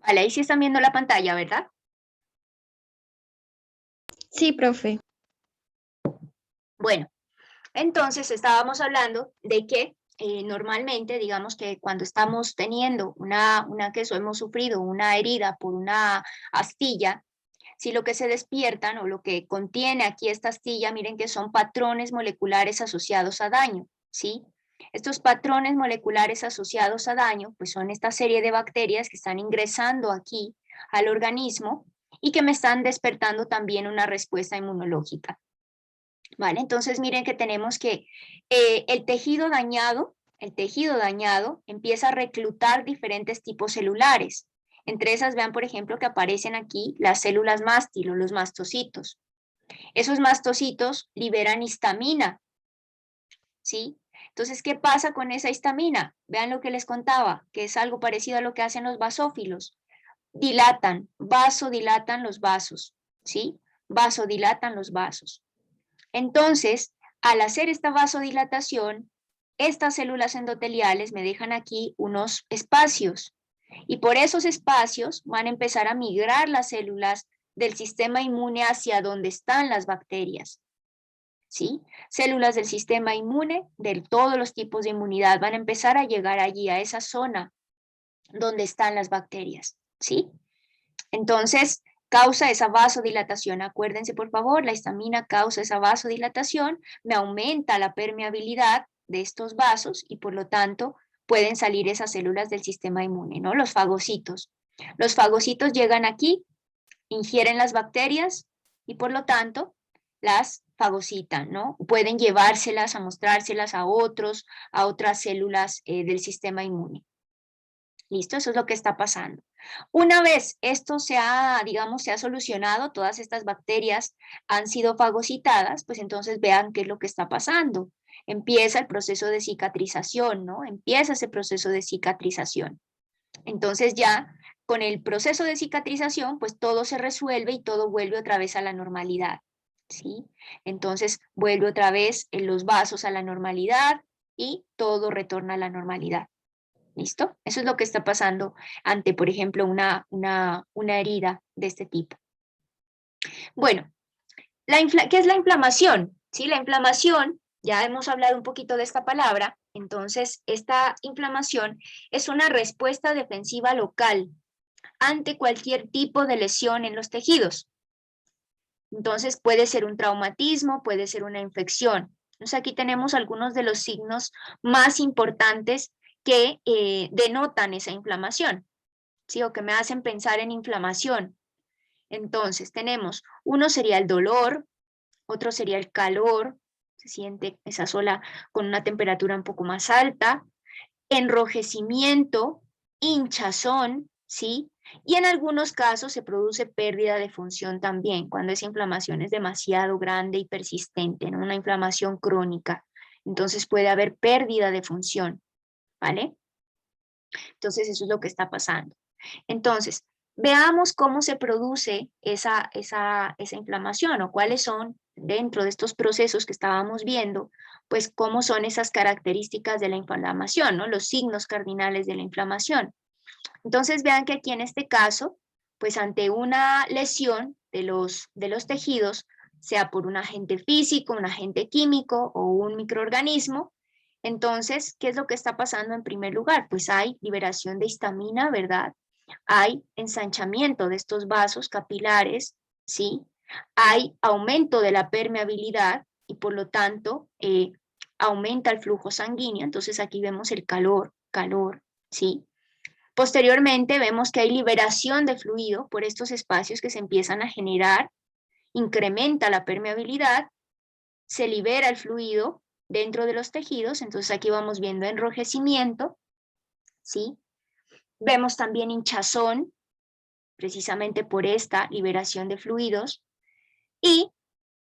Vale, ahí sí están viendo la pantalla, ¿verdad? Sí, profe. Bueno, entonces estábamos hablando de que normalmente, digamos que cuando estamos teniendo que hemos sufrido una herida por una astilla, si lo que se despiertan o lo que contiene aquí esta astilla, miren que son patrones moleculares asociados a daño, ¿sí? Estos patrones moleculares asociados a daño, pues son esta serie de bacterias que están ingresando aquí al organismo y que me están despertando también una respuesta inmunológica. ¿Vale? Entonces miren que tenemos que el tejido dañado empieza a reclutar diferentes tipos celulares. Entre esas vean, por ejemplo, que aparecen aquí las células mástil o los mastocitos. Esos mastocitos liberan histamina, ¿sí? Entonces, ¿qué pasa con esa histamina? Vean lo que les contaba, que es algo parecido a lo que hacen los basófilos. Vasodilatan los vasos, ¿sí? Vasodilatan los vasos. Entonces, al hacer esta vasodilatación, estas células endoteliales me dejan aquí unos espacios y por esos espacios van a empezar a migrar las células del sistema inmune hacia donde están las bacterias. ¿Sí? Células del sistema inmune, de todos los tipos de inmunidad, van a empezar a llegar allí, a esa zona donde están las bacterias. ¿Sí? Entonces, causa esa vasodilatación. Acuérdense, por favor, la histamina causa esa vasodilatación, me aumenta la permeabilidad de estos vasos y por lo tanto pueden salir esas células del sistema inmune, ¿no? Los fagocitos. Los fagocitos llegan aquí, ingieren las bacterias y por lo tanto las fagocitan, ¿no? Pueden llevárselas a mostrárselas a otras células del sistema inmune. ¿Listo? Eso es lo que está pasando. Una vez esto digamos, se ha solucionado, todas estas bacterias han sido fagocitadas, pues entonces vean qué es lo que está pasando. Empieza el proceso de cicatrización, ¿no? Empieza ese proceso de cicatrización. Entonces ya con el proceso de cicatrización, pues todo se resuelve y todo vuelve otra vez a la normalidad, ¿sí? Entonces vuelve otra vez en los vasos a la normalidad y todo retorna a la normalidad. ¿Listo? Eso es lo que está pasando ante, por ejemplo, una herida de este tipo. Bueno, ¿qué es la inflamación? ¿Sí? La inflamación, ya hemos hablado un poquito de esta palabra, entonces esta inflamación es una respuesta defensiva local ante cualquier tipo de lesión en los tejidos. Entonces puede ser un traumatismo, puede ser una infección. Entonces aquí tenemos algunos de los signos más importantes que denotan esa inflamación, ¿sí? O que me hacen pensar en inflamación. Entonces tenemos, uno sería el dolor, otro sería el calor, se siente esa sola con una temperatura un poco más alta, enrojecimiento, hinchazón, ¿sí? Y en algunos casos se produce pérdida de función también, cuando esa inflamación es demasiado grande y persistente, ¿no? Una inflamación crónica. Entonces puede haber pérdida de función, ¿vale? Entonces eso es lo que está pasando. Entonces, veamos cómo se produce esa inflamación o cuáles son, dentro de estos procesos que estábamos viendo, pues cómo son esas características de la inflamación, ¿no? Los signos cardinales de la inflamación. Entonces, vean que aquí en este caso, pues ante una lesión de los tejidos, sea por un agente físico, un agente químico o un microorganismo, entonces, ¿qué es lo que está pasando en primer lugar? Pues hay liberación de histamina, ¿verdad? Hay ensanchamiento de estos vasos capilares, ¿sí? Hay aumento de la permeabilidad y por lo tanto aumenta el flujo sanguíneo. Entonces aquí vemos el calor, ¿sí? Posteriormente vemos que hay liberación de fluido por estos espacios que se empiezan a generar, incrementa la permeabilidad, se libera el fluido dentro de los tejidos, entonces aquí vamos viendo enrojecimiento, ¿sí? Vemos también hinchazón, precisamente por esta liberación de fluidos, y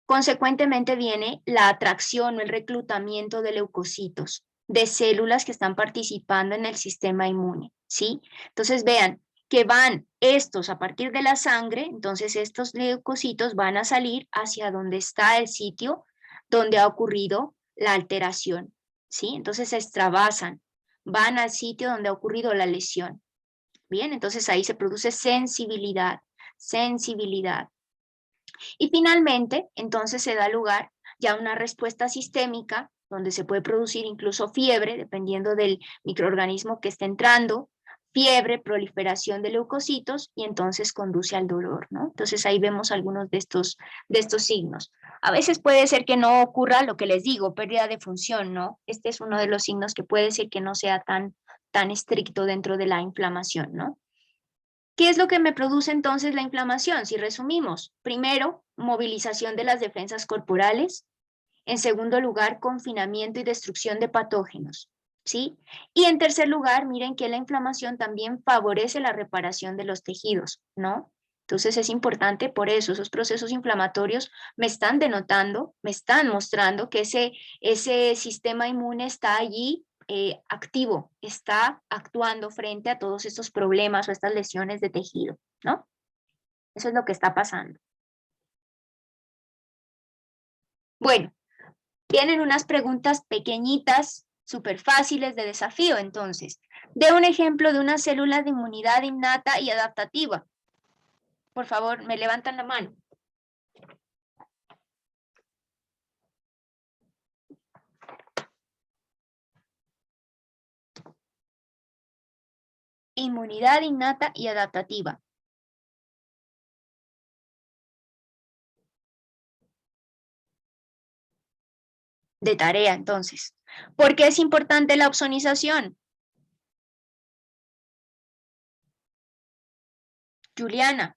consecuentemente viene la atracción o el reclutamiento de leucocitos, de células que están participando en el sistema inmune, ¿sí? Entonces vean que van estos a partir de la sangre, entonces estos leucocitos van a salir hacia donde está el sitio donde ha ocurrido la alteración, ¿sí? Entonces se extravasan, van al sitio donde ha ocurrido la lesión. Bien, entonces ahí se produce sensibilidad, sensibilidad. Y finalmente, entonces se da lugar ya a una respuesta sistémica, donde se puede producir incluso fiebre, dependiendo del microorganismo que esté entrando, fiebre, proliferación de leucocitos, y entonces conduce al dolor, ¿no? Entonces ahí vemos algunos de estos signos. A veces puede ser que no ocurra lo que les digo, pérdida de función, ¿no? Este es uno de los signos que puede ser que no sea tan estricto dentro de la inflamación, ¿no? ¿Qué es lo que me produce entonces la inflamación? Si resumimos, primero, movilización de las defensas corporales. En segundo lugar, confinamiento y destrucción de patógenos, ¿sí? Y en tercer lugar, miren que la inflamación también favorece la reparación de los tejidos, ¿no? Entonces es importante por eso, esos procesos inflamatorios me están denotando, me están mostrando que ese sistema inmune está allí activo, está actuando frente a todos estos problemas o estas lesiones de tejido, ¿no? Eso es lo que está pasando. Bueno, tienen unas preguntas pequeñitas, súper fáciles de desafío, entonces. De un ejemplo de una célula de inmunidad innata y adaptativa. Por favor, me levantan la mano. Inmunidad innata y adaptativa. De tarea, entonces. ¿Por qué es importante la opsonización? Juliana.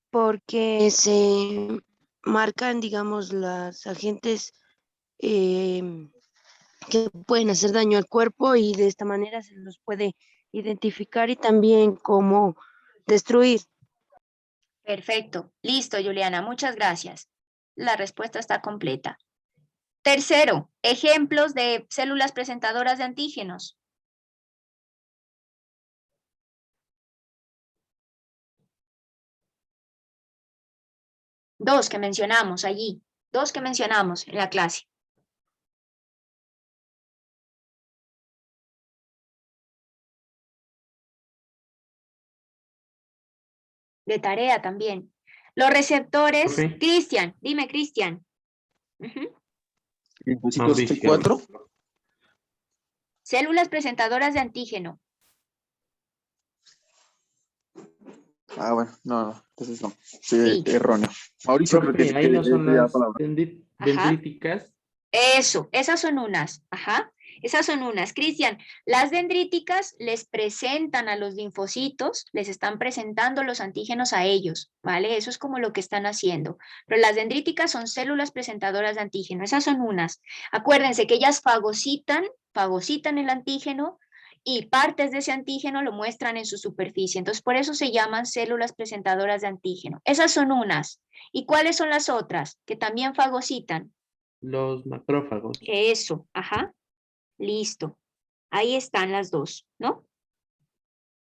Porque se marcan, digamos, los agentes que pueden hacer daño al cuerpo y de esta manera se los puede identificar y también cómo destruir. Perfecto. Listo, Juliana. Muchas gracias. La respuesta está completa. Tercero, ejemplos de células presentadoras de antígenos. Dos que mencionamos allí. Dos que mencionamos en la clase. De tarea también. Los receptores, Profe. Cristian, dime Cristian. Linfocitos Mauricio. T4. Células presentadoras de antígeno. Bueno, no, entonces no, sí, Sí. erróneo. Mauricio, creo Profe, que ahí no son la las palabra. dendríticas. Eso, esas son unas. Ajá. Esas son unas. Cristian, las dendríticas les presentan a los linfocitos, les están presentando los antígenos a ellos, ¿vale? Eso es como lo que están haciendo. Pero las dendríticas son células presentadoras de antígeno. Esas son unas. Acuérdense que ellas fagocitan el antígeno y partes de ese antígeno lo muestran en su superficie. Entonces, por eso se llaman células presentadoras de antígeno. Esas son unas. ¿Y cuáles son las otras? Que también fagocitan. Los macrófagos. Eso, ajá. Listo. Ahí están las dos, ¿no?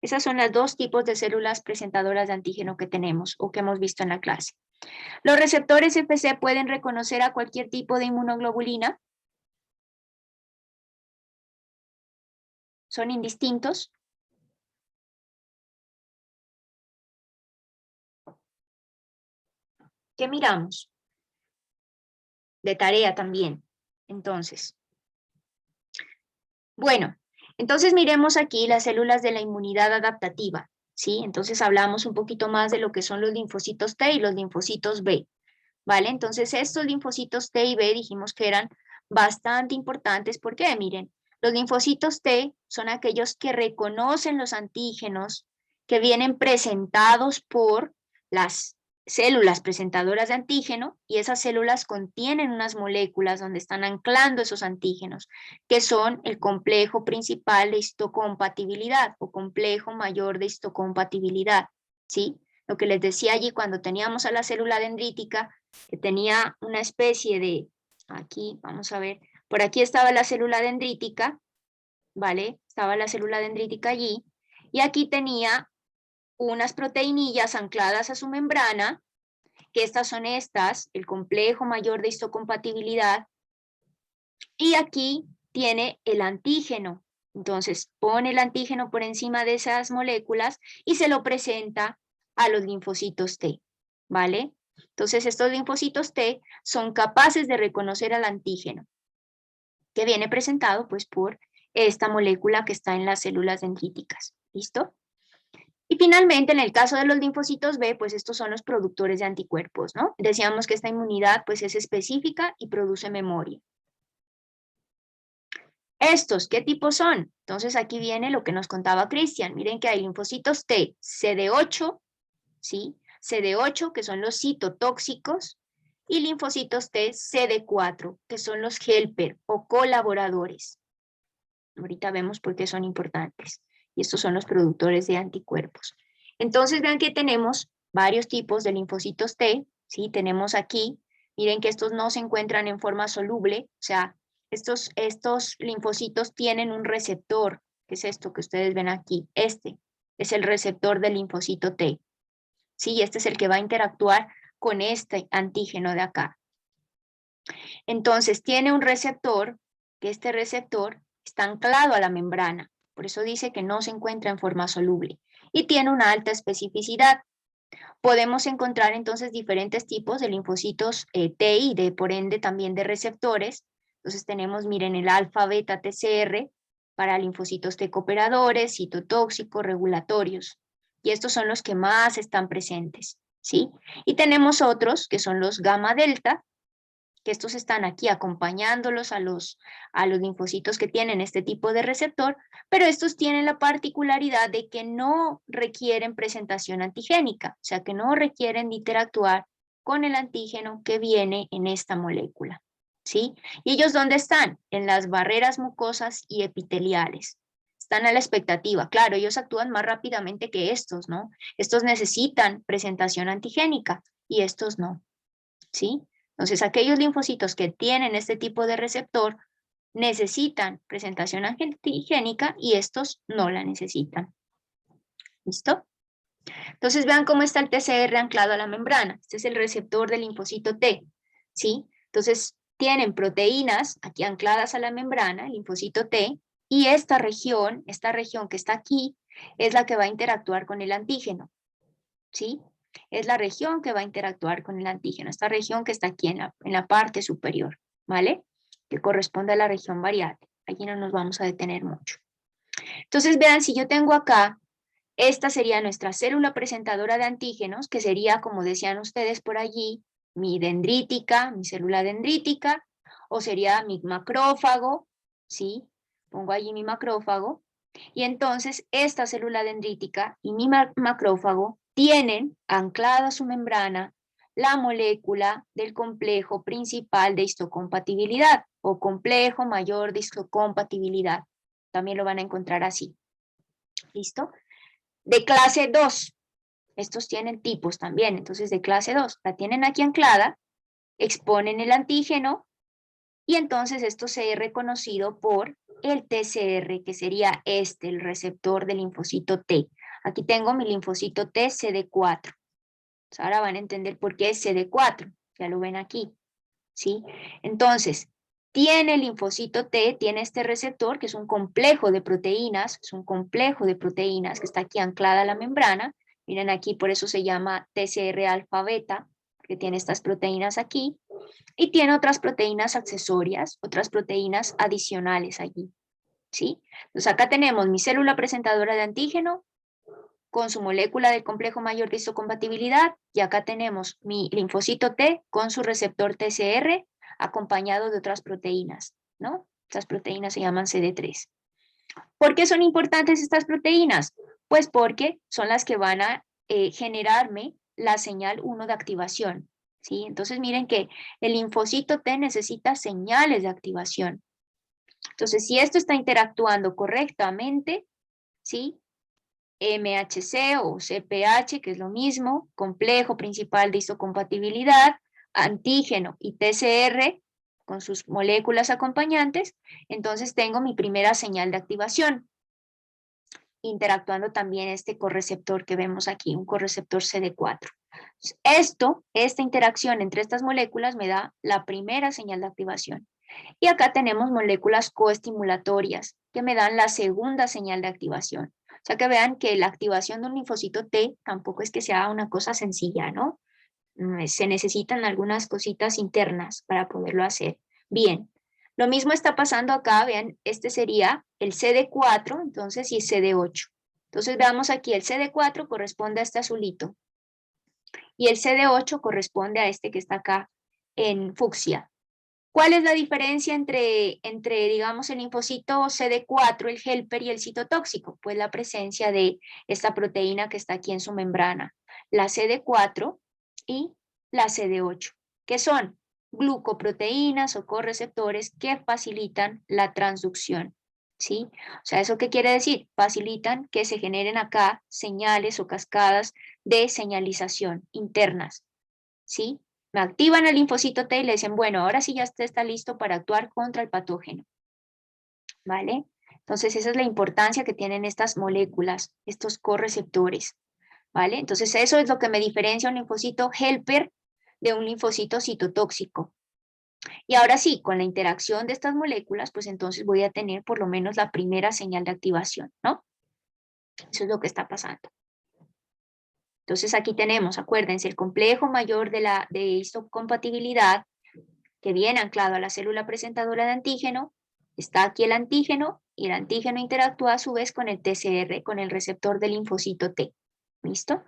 Esas son las dos tipos de células presentadoras de antígeno que tenemos o que hemos visto en la clase. Los receptores FC pueden reconocer a cualquier tipo de inmunoglobulina. Son indistintos. ¿Qué miramos? De tarea también. Entonces. Bueno, entonces miremos aquí las células de la inmunidad adaptativa, ¿sí? Entonces hablamos un poquito más de lo que son los linfocitos T y los linfocitos B, ¿vale? Entonces estos linfocitos T y B dijimos que eran bastante importantes. ¿Por qué? Miren, los linfocitos T son aquellos que reconocen los antígenos que vienen presentados por las células presentadoras de antígeno, y esas células contienen unas moléculas donde están anclando esos antígenos, que son el complejo principal de histocompatibilidad o complejo mayor de histocompatibilidad, ¿sí? Lo que les decía allí cuando teníamos a la célula dendrítica, que tenía una especie de, aquí, vamos a ver, por aquí estaba la célula dendrítica, ¿vale? Estaba la célula dendrítica allí, y aquí tenía unas proteinillas ancladas a su membrana, que estas son estas, el complejo mayor de histocompatibilidad, y aquí tiene el antígeno, Entonces, pone el antígeno por encima de esas moléculas y se lo presenta a los linfocitos T, ¿vale? Entonces, estos linfocitos T son capaces de reconocer al antígeno, que viene presentado, pues, por esta molécula que está en las células dendríticas, ¿listo? Y finalmente, en el caso de los linfocitos B, pues estos son los productores de anticuerpos, ¿no? Decíamos que esta inmunidad, pues, es específica y produce memoria. ¿Estos qué tipos son? Entonces aquí viene lo que nos contaba Cristian. Miren que hay linfocitos T, CD8, ¿sí? CD8, que son los citotóxicos, y linfocitos T, CD4, que son los helper o colaboradores. Ahorita vemos por qué son importantes. Y estos son los productores de anticuerpos. Entonces vean que tenemos varios tipos de linfocitos T, ¿sí? Tenemos aquí, miren que estos no se encuentran en forma soluble, o sea, estos linfocitos tienen un receptor, que es esto que ustedes ven aquí. Este es el receptor del linfocito T. Sí, este es el que va a interactuar con este antígeno de acá. Entonces, tiene un receptor, que este receptor está anclado a la membrana. Por eso dice que no se encuentra en forma soluble. Y tiene una alta especificidad. Podemos encontrar entonces diferentes tipos de linfocitos T y por ende también de receptores. Entonces tenemos, miren, el alfa beta TCR para linfocitos T cooperadores, citotóxicos, regulatorios. Y estos son los que más están presentes, ¿sí? Y tenemos otros que son los gamma delta, que estos están aquí acompañándolos a los linfocitos que tienen este tipo de receptor, pero estos tienen la particularidad de que no requieren presentación antigénica, o sea que no requieren interactuar con el antígeno que viene en esta molécula, ¿sí? ¿Y ellos dónde están? En las barreras mucosas y epiteliales. Están a la expectativa. Claro, ellos actúan más rápidamente que estos, ¿no? Estos necesitan presentación antigénica y estos no, ¿sí? Entonces, aquellos linfocitos que tienen este tipo de receptor necesitan presentación antigénica y estos no la necesitan. ¿Listo? Entonces, vean cómo está el TCR anclado a la membrana. Este es el receptor del linfocito T, ¿sí? Entonces, tienen proteínas aquí ancladas a la membrana, el linfocito T, y esta región que está aquí, es la que va a interactuar con el antígeno, ¿sí? Es la región que va a interactuar con el antígeno, esta región que está aquí en la parte superior, ¿vale? Que corresponde a la región variable. Aquí no nos vamos a detener mucho. Entonces, vean, si yo tengo acá, esta sería nuestra célula presentadora de antígenos, que sería, como decían ustedes por allí, mi dendrítica, mi célula dendrítica, o sería mi macrófago, ¿sí? Pongo allí mi macrófago, y entonces esta célula dendrítica y mi macrófago tienen anclada a su membrana la molécula del complejo principal de histocompatibilidad o complejo mayor de histocompatibilidad. También lo van a encontrar así. ¿Listo? De clase 2. Estos tienen tipos también, entonces de clase 2. La tienen aquí anclada, exponen el antígeno y entonces esto se es reconocido por el TCR, que sería el receptor del linfocito T. Aquí tengo mi linfocito T CD4. Entonces, ahora van a entender por qué es CD4. Ya lo ven aquí, ¿sí? Entonces, tiene el linfocito T, tiene este receptor, que es un complejo de proteínas, que está aquí anclada a la membrana. Miren aquí, por eso se llama TCR alfa beta, porque tiene estas proteínas aquí. Y tiene otras proteínas accesorias, otras proteínas adicionales allí, ¿sí? Entonces acá tenemos mi célula presentadora de antígeno con su molécula del complejo mayor de histocompatibilidad y acá tenemos mi linfocito T con su receptor TCR acompañado de otras proteínas, ¿no? Estas proteínas se llaman CD3. ¿Por qué son importantes estas proteínas? Pues porque son las que van a generarme la señal 1 de activación, ¿sí? Entonces miren que el linfocito T necesita señales de activación. Entonces, si esto está interactuando correctamente, ¿sí? MHC o CPH, que es lo mismo, complejo principal de histocompatibilidad, antígeno y TCR con sus moléculas acompañantes, entonces tengo mi primera señal de activación, interactuando también este correceptor que vemos aquí, un correceptor CD4. Esta interacción entre estas moléculas me da la primera señal de activación. Y acá tenemos moléculas coestimulatorias que me dan la segunda señal de activación. O sea que vean que la activación de un linfocito T tampoco es que sea una cosa sencilla, ¿no? Se necesitan algunas cositas internas para poderlo hacer. Bien, lo mismo está pasando acá, vean, este sería el CD4, entonces, y el CD8. Entonces veamos aquí, el CD4 corresponde a este azulito y el CD8 corresponde a este que está acá en fucsia. ¿Cuál es la diferencia entre, digamos, el linfocito CD4, el helper y el citotóxico? Pues la presencia de esta proteína que está aquí en su membrana, la CD4 y la CD8, que son glucoproteínas o correceptores que facilitan la transducción, ¿sí? O sea, ¿eso qué quiere decir? Facilitan que se generen acá señales o cascadas de señalización internas, ¿sí? Me activan el linfocito T y le dicen, bueno, ahora sí ya usted está listo para actuar contra el patógeno, ¿vale? Entonces esa es la importancia que tienen estas moléculas, estos correceptores, ¿vale? Entonces eso es lo que me diferencia un linfocito helper de un linfocito citotóxico. Y ahora sí, con la interacción de estas moléculas, pues entonces voy a tener por lo menos la primera señal de activación, ¿no? Eso es lo que está pasando. Entonces aquí tenemos, acuérdense, el complejo mayor de histocompatibilidad que viene anclado a la célula presentadora de antígeno. Está aquí el antígeno y el antígeno interactúa a su vez con el TCR, con el receptor del linfocito T. ¿Listo?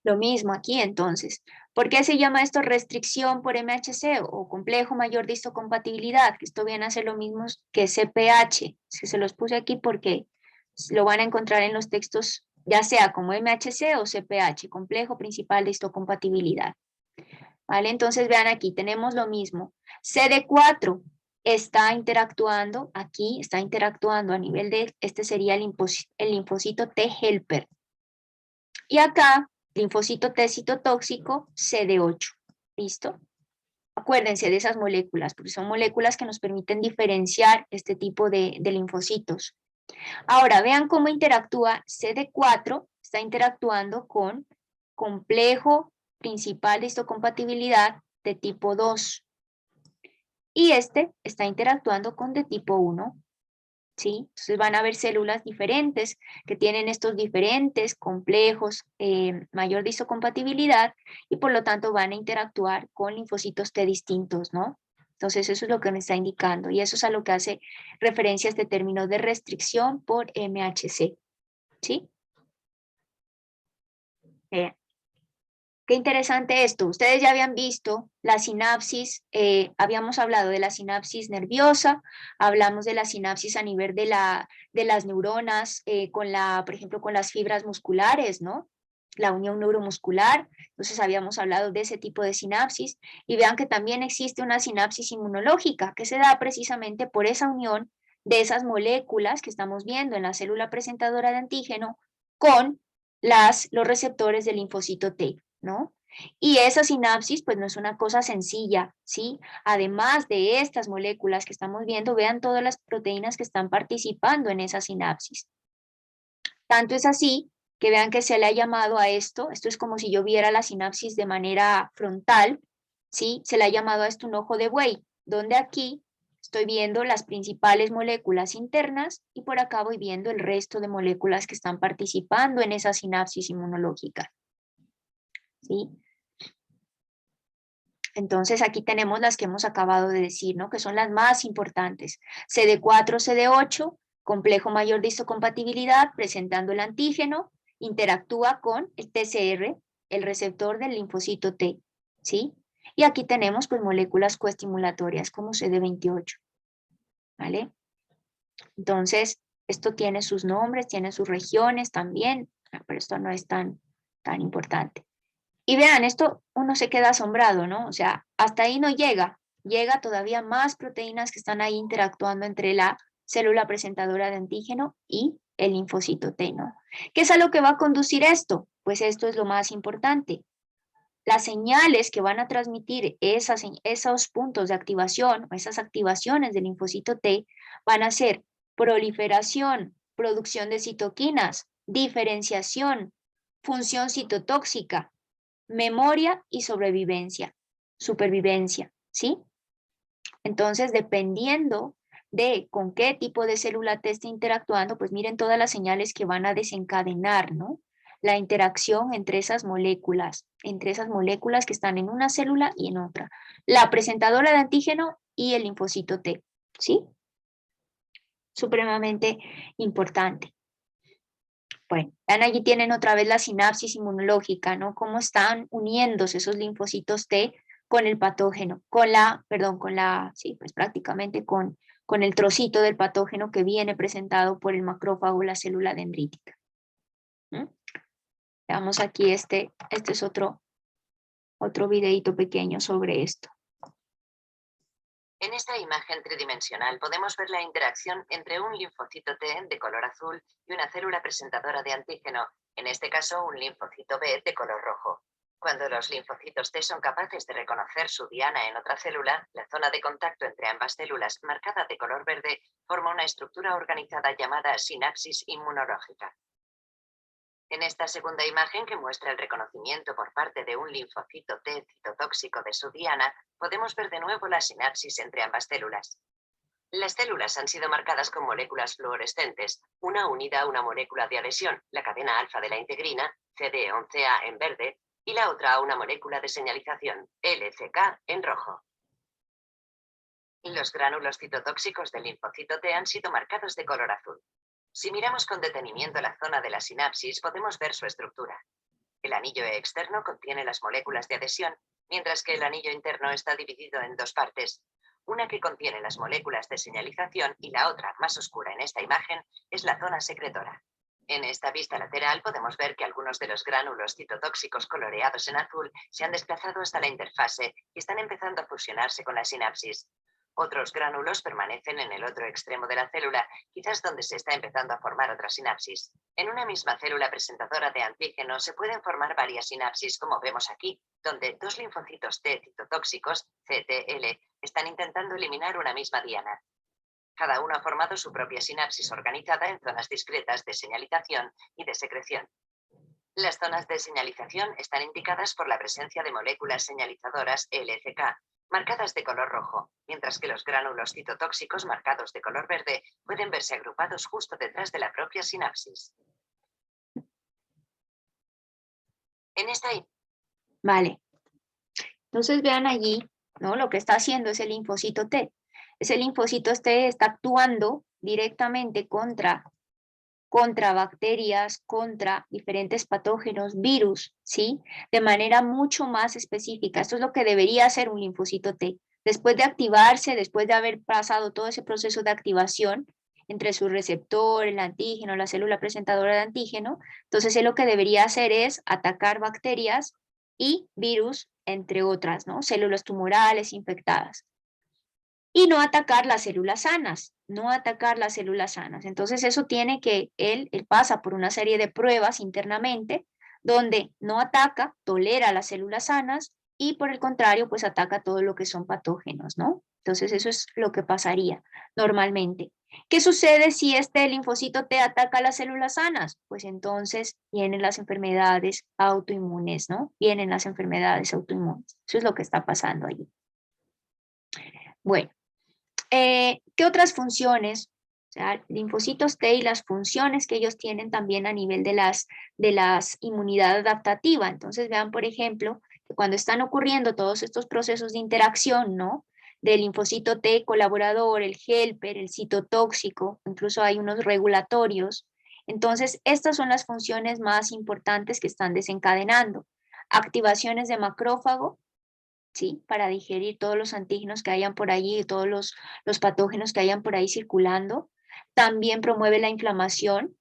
Lo mismo aquí entonces. ¿Por qué se llama esto restricción por MHC o complejo mayor de histocompatibilidad? Que esto viene a ser lo mismo que CPH. Se los puse aquí porque lo van a encontrar en los textos ya sea como MHC o CPH, complejo principal de histocompatibilidad. ¿Vale? Entonces vean aquí, tenemos lo mismo. CD4 está interactuando, aquí está interactuando a nivel de, este sería el linfocito T helper. Y acá, linfocito T citotóxico, CD8. ¿Listo? Acuérdense de esas moléculas, porque son moléculas que nos permiten diferenciar este tipo de linfocitos. Ahora, vean cómo interactúa CD4, está interactuando con complejo principal de histocompatibilidad de tipo 2. Y este está interactuando con de tipo 1. ¿Sí? Entonces van a haber células diferentes que tienen estos diferentes complejos mayor de histocompatibilidad y por lo tanto van a interactuar con linfocitos T distintos, ¿no? Entonces eso es lo que me está indicando y eso es a lo que hace referencia a este término de restricción por MHC, ¿sí? Bien. Qué interesante esto. Ustedes ya habían visto la sinapsis, habíamos hablado de la sinapsis nerviosa, hablamos de la sinapsis a nivel de las neuronas, por ejemplo, con las fibras musculares, ¿no? La unión neuromuscular. Entonces habíamos hablado de ese tipo de sinapsis. Y vean que también existe una sinapsis inmunológica que se da precisamente por esa unión de esas moléculas que estamos viendo en la célula presentadora de antígeno con los receptores del linfocito T, ¿no? Y esa sinapsis, pues no es una cosa sencilla, ¿sí? Además de estas moléculas que estamos viendo, vean todas las proteínas que están participando en esa sinapsis. Tanto es así que vean que se le ha llamado a esto es como si yo viera la sinapsis de manera frontal, ¿sí? Se le ha llamado a esto un ojo de buey, donde aquí estoy viendo las principales moléculas internas y por acá voy viendo el resto de moléculas que están participando en esa sinapsis inmunológica. ¿Sí? Entonces aquí tenemos las que hemos acabado de decir, ¿no? Que son las más importantes. CD4, CD8, complejo mayor de histocompatibilidad, presentando el antígeno, interactúa con el TCR, el receptor del linfocito T, ¿sí? Y aquí tenemos pues moléculas coestimulatorias como CD28, ¿vale? Entonces, esto tiene sus nombres, tiene sus regiones también, pero esto no es tan importante. Y vean, esto uno se queda asombrado, ¿no? O sea, hasta ahí no llega, llega todavía más proteínas que están ahí interactuando entre la célula presentadora de antígeno y el linfocito T, ¿no? ¿Qué es a lo que va a conducir esto? Pues esto es lo más importante. Las señales que van a transmitir esos puntos de activación o esas activaciones del linfocito T van a ser proliferación, producción de citoquinas, diferenciación, función citotóxica, memoria y supervivencia, ¿sí? Entonces, dependiendo de con qué tipo de célula T esté interactuando, pues miren todas las señales que van a desencadenar, ¿no? La interacción entre esas moléculas que están en una célula y en otra. La presentadora de antígeno y el linfocito T, ¿sí? Supremamente importante. Bueno, vean, allí tienen otra vez la sinapsis inmunológica, ¿no? Cómo están uniéndose esos linfocitos T con el patógeno, sí, pues prácticamente con el trocito del patógeno que viene presentado por el macrófago, la célula dendrítica. Veamos aquí, este es otro videito pequeño sobre esto. En esta imagen tridimensional podemos ver la interacción entre un linfocito T de color azul y una célula presentadora de antígeno, en este caso un linfocito B de color rojo. Cuando los linfocitos T son capaces de reconocer su diana en otra célula, la zona de contacto entre ambas células, marcada de color verde, forma una estructura organizada llamada sinapsis inmunológica. En esta segunda imagen, que muestra el reconocimiento por parte de un linfocito T citotóxico de su diana, podemos ver de nuevo la sinapsis entre ambas células. Las células han sido marcadas con moléculas fluorescentes, una unida a una molécula de adhesión, la cadena alfa de la integrina, CD11A en verde, y la otra a una molécula de señalización, LCK en rojo. Los gránulos citotóxicos del linfocito T han sido marcados de color azul. Si miramos con detenimiento la zona de la sinapsis, podemos ver su estructura. El anillo externo contiene las moléculas de adhesión, mientras que el anillo interno está dividido en dos partes. Una que contiene las moléculas de señalización y la otra, más oscura en esta imagen, es la zona secretora. En esta vista lateral podemos ver que algunos de los gránulos citotóxicos coloreados en azul se han desplazado hasta la interfase y están empezando a fusionarse con la sinapsis. Otros gránulos permanecen en el otro extremo de la célula, quizás donde se está empezando a formar otra sinapsis. En una misma célula presentadora de antígeno se pueden formar varias sinapsis, como vemos aquí, donde dos linfocitos T citotóxicos, CTL, están intentando eliminar una misma diana. Cada uno ha formado su propia sinapsis organizada en zonas discretas de señalización y de secreción. Las zonas de señalización están indicadas por la presencia de moléculas señalizadoras LCK, marcadas de color rojo, mientras que los gránulos citotóxicos marcados de color verde pueden verse agrupados justo detrás de la propia sinapsis. Vale. Entonces vean allí, ¿no? Lo que está haciendo ese linfocito T. Ese linfocito T está actuando directamente contra bacterias, contra diferentes patógenos, virus, ¿sí? De manera mucho más específica. Esto es lo que debería hacer un linfocito T. Después de activarse, después de haber pasado todo ese proceso de activación entre su receptor, el antígeno, la célula presentadora de antígeno, entonces él lo que debería hacer es atacar bacterias y virus, entre otras, ¿no? Células tumorales infectadas. Y no atacar las células sanas, Entonces eso tiene que, él pasa por una serie de pruebas internamente, donde no ataca, tolera las células sanas, y por el contrario, pues ataca todo lo que son patógenos, ¿no? Entonces eso es lo que pasaría normalmente. ¿Qué sucede si este linfocito T ataca las células sanas? Pues entonces vienen las enfermedades autoinmunes, ¿no? Vienen las enfermedades autoinmunes. Eso es lo que está pasando allí. Bueno. ¿Qué otras funciones? O sea, linfocitos T y las funciones que ellos tienen también a nivel de las inmunidad adaptativa. Entonces vean, por ejemplo, que cuando están ocurriendo todos estos procesos de interacción, ¿no? Del linfocito T colaborador, el helper, el citotóxico, incluso hay unos regulatorios. Entonces, estas son las funciones más importantes que están desencadenando. Activaciones de macrófago, ¿sí? Para digerir todos los antígenos que hayan por allí y todos los patógenos que hayan por ahí circulando. También promueve la inflamación,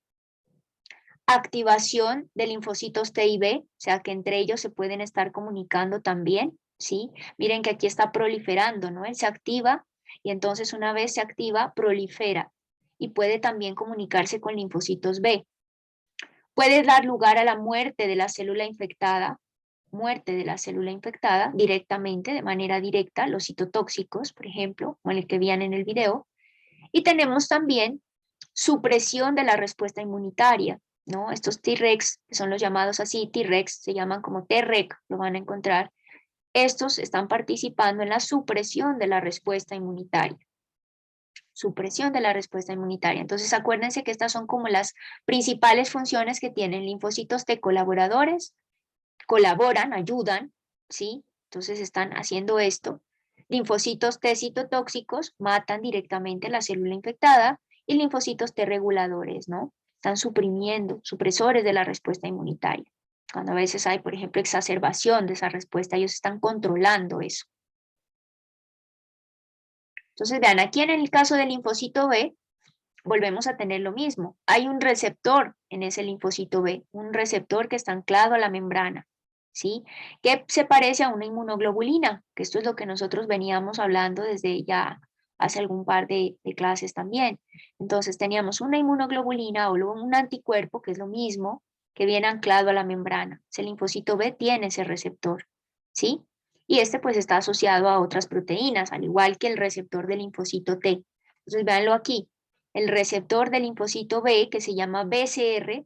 activación de linfocitos T y B, o sea que entre ellos se pueden estar comunicando también, ¿sí? Miren que aquí está proliferando, ¿no? Él se activa y entonces una vez se activa, prolifera y puede también comunicarse con linfocitos B. Puede dar lugar a la muerte de la célula infectada, directamente, de manera directa, los citotóxicos, por ejemplo, como el que veían en el video. Y tenemos también supresión de la respuesta inmunitaria, ¿no? Estos T-Rex, que son los llamados así, T-Rex, se llaman como T-Rec, lo van a encontrar. estos están participando en la supresión de la respuesta inmunitaria. Supresión de la respuesta inmunitaria. Entonces, acuérdense que estas son como las principales funciones que tienen linfocitos T colaboradores, colaboran, ayudan, ¿sí? Entonces están haciendo esto. Linfocitos T citotóxicos matan directamente la célula infectada y linfocitos T reguladores, ¿no? Están suprimiendo, supresores de la respuesta inmunitaria. Cuando a veces hay, por ejemplo, exacerbación de esa respuesta, ellos están controlando eso. Entonces, vean, aquí en el caso del linfocito B, volvemos a tener lo mismo. Hay un receptor en ese linfocito B, un receptor que está anclado a la membrana, ¿sí? Que se parece a una inmunoglobulina, que esto es lo que nosotros veníamos hablando desde ya hace algún par de clases también. Entonces, teníamos una inmunoglobulina o un anticuerpo, que es lo mismo, que viene anclado a la membrana. Ese linfocito B tiene ese receptor, ¿sí? Y este pues está asociado a otras proteínas, al igual que el receptor del linfocito T. Entonces, véanlo aquí. El receptor del linfocito B, que se llama BCR,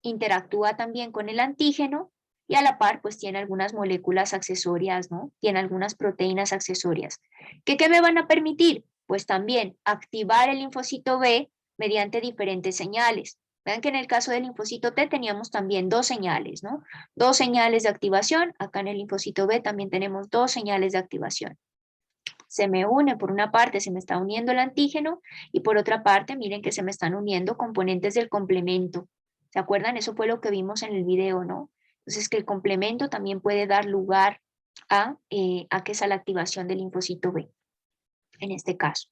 interactúa también con el antígeno y a la par pues tiene algunas moléculas accesorias, ¿no? Tiene algunas proteínas accesorias. ¿Qué me van a permitir? Pues también activar el linfocito B mediante diferentes señales. Vean que en el caso del linfocito T teníamos también dos señales, ¿no? Dos señales de activación. Acá en el linfocito B también tenemos dos señales de activación. Se me une, por una parte se me está uniendo el antígeno y por otra parte miren que se me están uniendo componentes del complemento. ¿Se acuerdan? Eso fue lo que vimos en el video, ¿no? Entonces que el complemento también puede dar lugar a que es la activación del linfocito B, en este caso.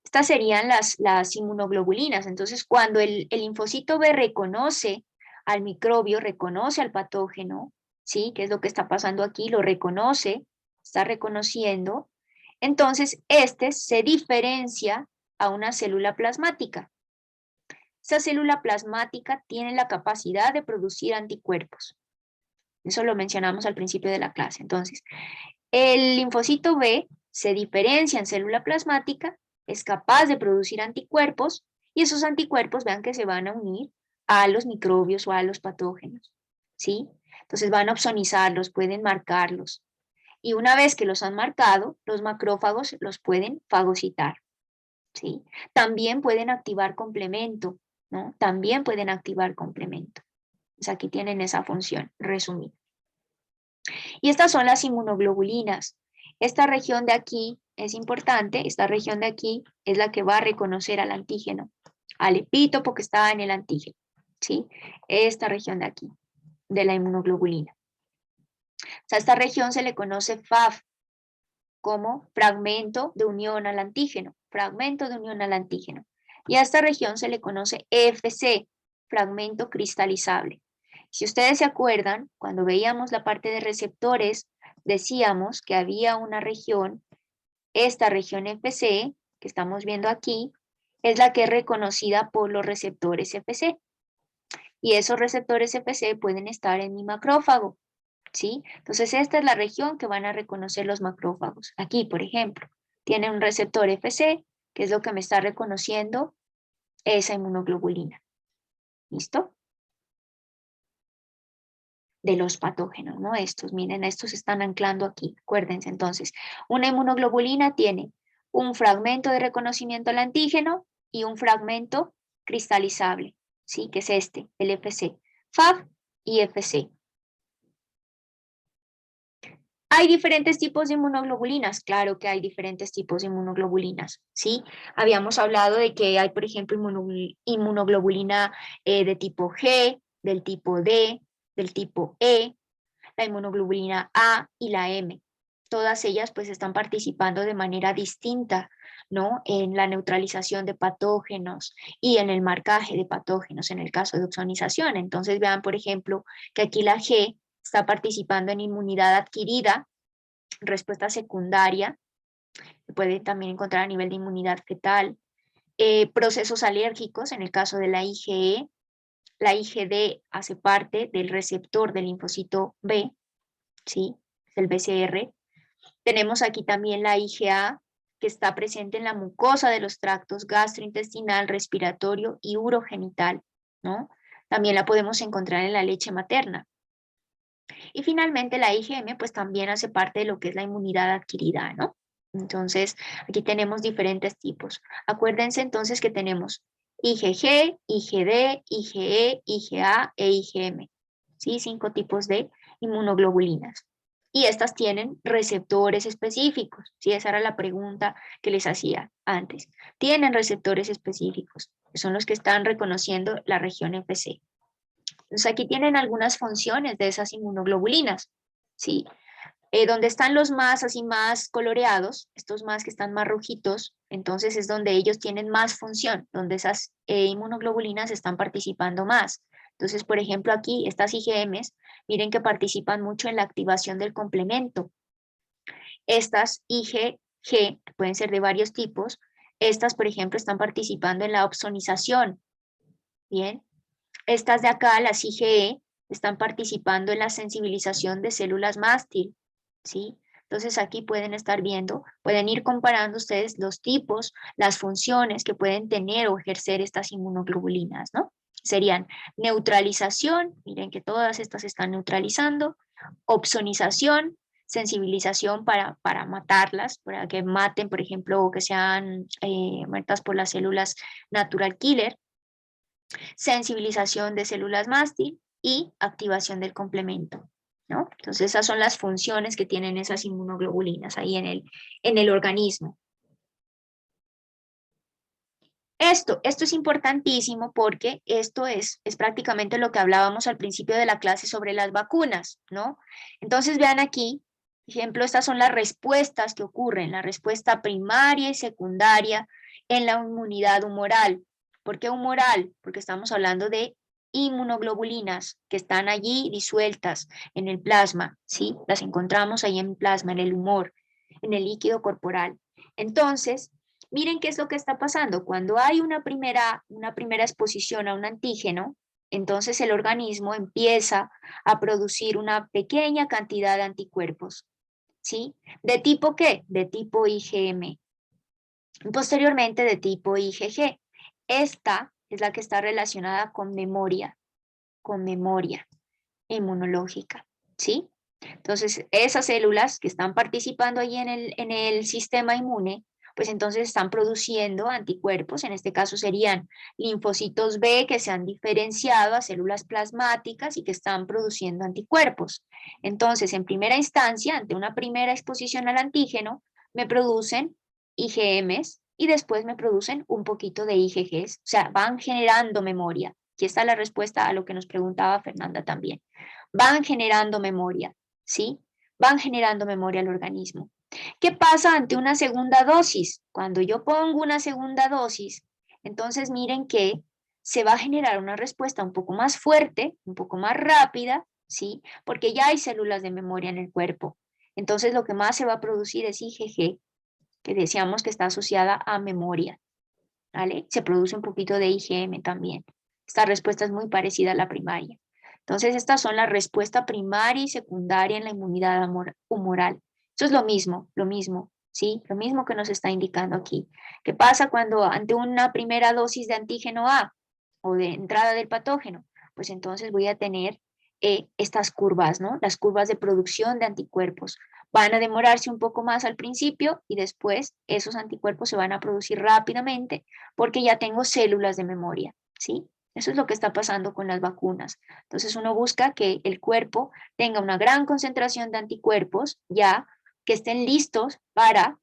Estas serían las inmunoglobulinas. Entonces cuando el linfocito B reconoce al microbio, reconoce al patógeno, ¿sí? ¿Qué es lo que está pasando aquí? Lo reconoce, está reconociendo. Entonces, este se diferencia a una célula plasmática. Esa célula plasmática tiene la capacidad de producir anticuerpos. Eso lo mencionamos al principio de la clase. Entonces, el linfocito B se diferencia en célula plasmática, es capaz de producir anticuerpos y esos anticuerpos, vean que se van a unir a los microbios o a los patógenos, ¿sí? Entonces van a opsonizarlos, pueden marcarlos. Y una vez que los han marcado, los macrófagos los pueden fagocitar, ¿sí? También pueden activar complemento, ¿no? También pueden activar complemento. Pues aquí tienen esa función resumida. Y estas son las inmunoglobulinas. Esta región de aquí es importante, esta región de aquí es la que va a reconocer al antígeno, al epítopo que está en el antígeno, ¿sí? Esta región de aquí, de la inmunoglobulina. O sea, a esta región se le conoce FAF, como fragmento de unión al antígeno, fragmento de unión al antígeno. Y a esta región se le conoce FC, fragmento cristalizable. Si ustedes se acuerdan, cuando veíamos la parte de receptores, decíamos que había una región, esta región FC, que estamos viendo aquí, es la que es reconocida por los receptores FC. Y esos receptores FC pueden estar en mi macrófago, ¿sí? Entonces esta es la región que van a reconocer los macrófagos. Aquí, por ejemplo, tiene un receptor FC, que es lo que me está reconociendo esa inmunoglobulina. ¿Listo? De los patógenos, ¿no? Estos, miren, estos se están anclando aquí. Acuérdense, entonces, una inmunoglobulina tiene un fragmento de reconocimiento al antígeno y un fragmento cristalizable, ¿sí? Que es este, el FC. FAF y FC. ¿Hay diferentes tipos de inmunoglobulinas? Claro que hay diferentes tipos de inmunoglobulinas, ¿sí? Habíamos hablado de que hay, por ejemplo, inmunoglobulina de tipo G, del tipo D, del tipo E, la inmunoglobulina A y la M. Todas ellas pues están participando de manera distinta, ¿no? En la neutralización de patógenos y en el marcaje de patógenos en el caso de opsonización. Entonces vean, por ejemplo, que aquí la G está participando en inmunidad adquirida, respuesta secundaria, se puede también encontrar a nivel de inmunidad fetal, procesos alérgicos en el caso de la IgE, la IgD hace parte del receptor del linfocito B, ¿sí? Es el BCR. Tenemos aquí también la IgA, que está presente en la mucosa de los tractos gastrointestinal, respiratorio y urogenital, ¿no? También la podemos encontrar en la leche materna. Y finalmente la IgM pues también hace parte de lo que es la inmunidad adquirida, ¿no? Entonces aquí tenemos diferentes tipos. Acuérdense entonces que tenemos IgG, IgD, IgE, IgA e IgM. ¿Sí? 5 tipos de inmunoglobulinas. Y estas tienen receptores específicos. ¿Sí? Esa era la pregunta que les hacía antes. Tienen receptores específicos, que son los que están reconociendo la región FC. Entonces aquí tienen algunas funciones de esas inmunoglobulinas, ¿sí? Donde están los más así más coloreados, estos más que están más rojitos, entonces es donde ellos tienen más función, donde esas inmunoglobulinas están participando más. Entonces, por ejemplo, aquí estas IgMs, miren que participan mucho en la activación del complemento. Estas IgG, que pueden ser de varios tipos, estas, por ejemplo, están participando en la opsonización, ¿bien? Estas de acá, las IgE, están participando en la sensibilización de células mástil, ¿sí? Entonces aquí pueden estar viendo, pueden ir comparando ustedes los tipos, las funciones que pueden tener o ejercer estas inmunoglobulinas, ¿no? Serían neutralización, miren que todas estas están neutralizando, opsonización, sensibilización para matarlas, para que maten, por ejemplo, o que sean muertas por las células natural killer, sensibilización de células mástil y activación del complemento, ¿no? Entonces esas son las funciones que tienen esas inmunoglobulinas ahí en el organismo. Esto es importantísimo porque esto es prácticamente lo que hablábamos al principio de la clase sobre las vacunas, ¿no? Entonces vean aquí, por ejemplo, estas son las respuestas que ocurren, la respuesta primaria y secundaria en la inmunidad humoral. ¿Por qué humoral? Porque estamos hablando de inmunoglobulinas que están allí disueltas en el plasma, ¿sí? Las encontramos ahí en el plasma, en el humor, en el líquido corporal. Entonces, miren qué es lo que está pasando. Cuando hay una primera exposición a un antígeno, entonces el organismo empieza a producir una pequeña cantidad de anticuerpos, ¿sí? ¿De tipo qué? De tipo IgM. Posteriormente de tipo IgG. Esta es la que está relacionada con memoria inmunológica, ¿sí? Entonces, esas células que están participando ahí en el sistema inmune, pues entonces están produciendo anticuerpos, en este caso serían linfocitos B que se han diferenciado a células plasmáticas y que están produciendo anticuerpos. Entonces, en primera instancia, ante una primera exposición al antígeno, me producen IgMs y después me producen un poquito de IgGs, o sea, van generando memoria. Aquí está la respuesta a lo que nos preguntaba Fernanda también. Van generando memoria, ¿sí? Van generando memoria al organismo. ¿Qué pasa ante una segunda dosis? Cuando yo pongo una segunda dosis, entonces miren que se va a generar una respuesta un poco más fuerte, un poco más rápida, ¿sí? Porque ya hay células de memoria en el cuerpo. Entonces lo que más se va a producir es IgG, que decíamos que está asociada a memoria, ¿vale? Se produce un poquito de IgM también. Esta respuesta es muy parecida a la primaria. Entonces, estas son la respuesta primaria y secundaria en la inmunidad humoral. Eso es lo mismo, ¿sí? Lo mismo que nos está indicando aquí. ¿Qué pasa cuando ante una primera dosis de antígeno A o de entrada del patógeno? Pues entonces voy a tener estas curvas, ¿no? Las curvas de producción de anticuerpos. Van a demorarse un poco más al principio y después esos anticuerpos se van a producir rápidamente porque ya tengo células de memoria, ¿sí? Eso es lo que está pasando con las vacunas. Entonces uno busca que el cuerpo tenga una gran concentración de anticuerpos ya que estén listos para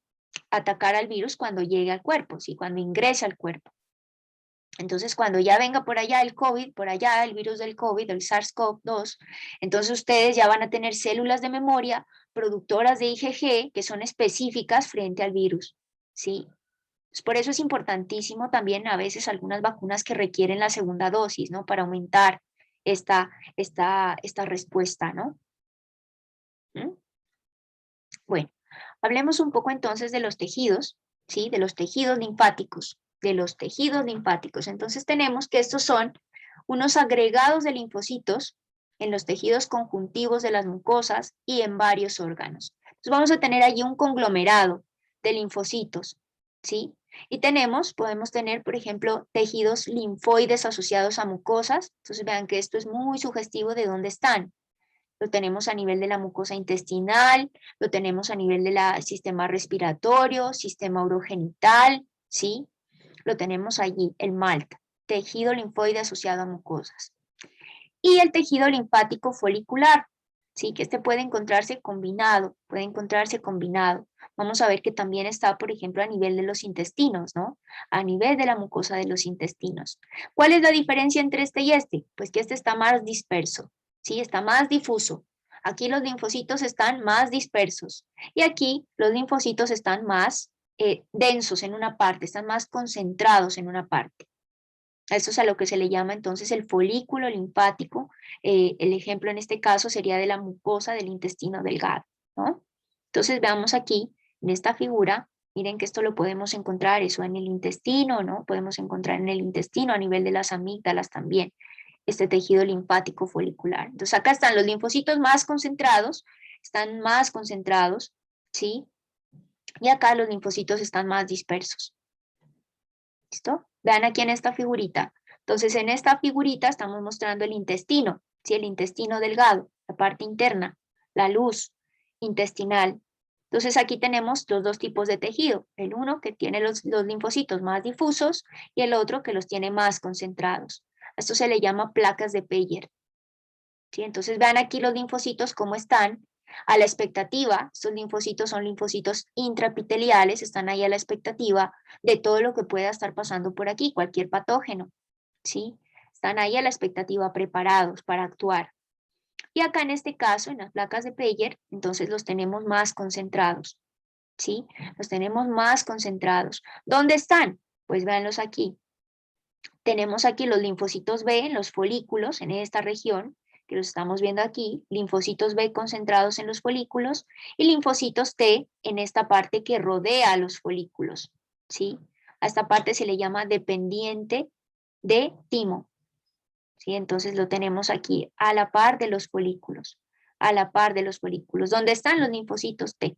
atacar al virus cuando llegue al cuerpo, ¿sí? Cuando ingrese al cuerpo. Entonces, cuando ya venga por allá el COVID, por allá el virus del COVID, el SARS-CoV-2, entonces ustedes ya van a tener células de memoria productoras de IgG que son específicas frente al virus, ¿sí? Por eso es importantísimo también a veces algunas vacunas que requieren la segunda dosis, ¿no? Para aumentar esta respuesta, ¿no? ¿Mm? Bueno, hablemos un poco entonces de los tejidos, ¿sí? De los tejidos linfáticos, Entonces tenemos que estos son unos agregados de linfocitos en los tejidos conjuntivos de las mucosas y en varios órganos. Entonces vamos a tener allí un conglomerado de linfocitos, ¿sí? Y podemos tener, por ejemplo, tejidos linfoides asociados a mucosas. Entonces vean que esto es muy sugestivo de dónde están. Lo tenemos a nivel de la mucosa intestinal, lo tenemos a nivel del sistema respiratorio, sistema urogenital, ¿sí? Lo tenemos allí, el MALT, tejido linfoide asociado a mucosas. Y el tejido linfático folicular, ¿sí? Que este puede encontrarse combinado, Vamos a ver que también está, por ejemplo, a nivel de los intestinos, ¿no? A nivel de la mucosa de los intestinos. ¿Cuál es la diferencia entre este y este? Pues que este está más disperso, ¿sí? Está más difuso. Aquí los linfocitos están más dispersos y aquí los linfocitos están más densos en una parte, están más concentrados en una parte. Eso es a lo que se le llama entonces el folículo linfático. El ejemplo en este caso sería de la mucosa del intestino delgado, ¿no? Entonces veamos aquí, en esta figura, miren que esto lo podemos encontrar eso en el intestino, ¿no? Podemos encontrar en el intestino a nivel de las amígdalas también, este tejido linfático folicular. Entonces acá están los linfocitos más concentrados, ¿sí? Y acá los linfocitos están más dispersos. ¿Listo? Vean aquí en esta figurita. Entonces, en esta figurita estamos mostrando el intestino, ¿sí? El intestino delgado, la parte interna, la luz intestinal. Entonces, aquí tenemos los dos tipos de tejido. El uno que tiene los linfocitos más difusos y el otro que los tiene más concentrados. Esto se le llama placas de Peyer. ¿Sí? Entonces, vean aquí los linfocitos cómo están. A la expectativa, estos linfocitos son linfocitos intraepiteliales, están ahí a la expectativa de todo lo que pueda estar pasando por aquí, cualquier patógeno, ¿sí? Están ahí a la expectativa, preparados para actuar. Y acá en este caso, en las placas de Peyer, entonces los tenemos más concentrados, ¿sí? Los tenemos más concentrados. ¿Dónde están? Pues véanlos aquí. Tenemos aquí los linfocitos B en los folículos, en esta región, que los estamos viendo aquí, linfocitos B concentrados en los folículos y linfocitos T en esta parte que rodea a los folículos, ¿sí? A esta parte se le llama dependiente de timo, ¿sí? Entonces lo tenemos aquí a la par de los folículos, ¿Dónde están los linfocitos T?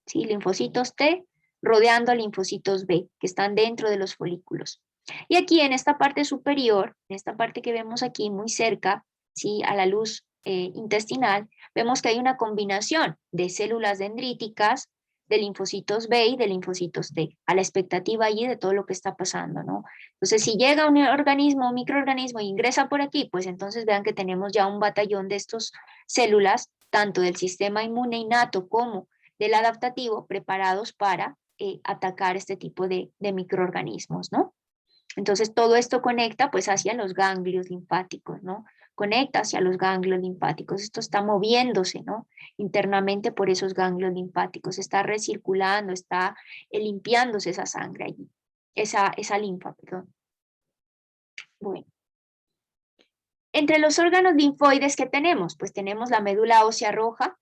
¿Sí? Linfocitos T rodeando a linfocitos B, que están dentro de los folículos. Y aquí en esta parte superior, en esta parte que vemos aquí muy cerca, ¿sí? A la luz intestinal, vemos que hay una combinación de células dendríticas, de linfocitos B y de linfocitos T, a la expectativa allí de todo lo que está pasando, ¿no? Entonces, si llega un organismo, un microorganismo e ingresa por aquí, pues entonces vean que tenemos ya un batallón de estas células, tanto del sistema inmune innato como del adaptativo, preparados para atacar este tipo de microorganismos, ¿no? Entonces todo esto conecta pues hacia los ganglios linfáticos, ¿no? Conecta hacia los ganglios linfáticos. Esto está moviéndose, ¿no? Internamente por esos ganglios linfáticos. Está recirculando, está limpiándose esa sangre allí. Esa linfa, perdón. Bueno. Entre los órganos linfoides que tenemos, pues tenemos la médula ósea roja,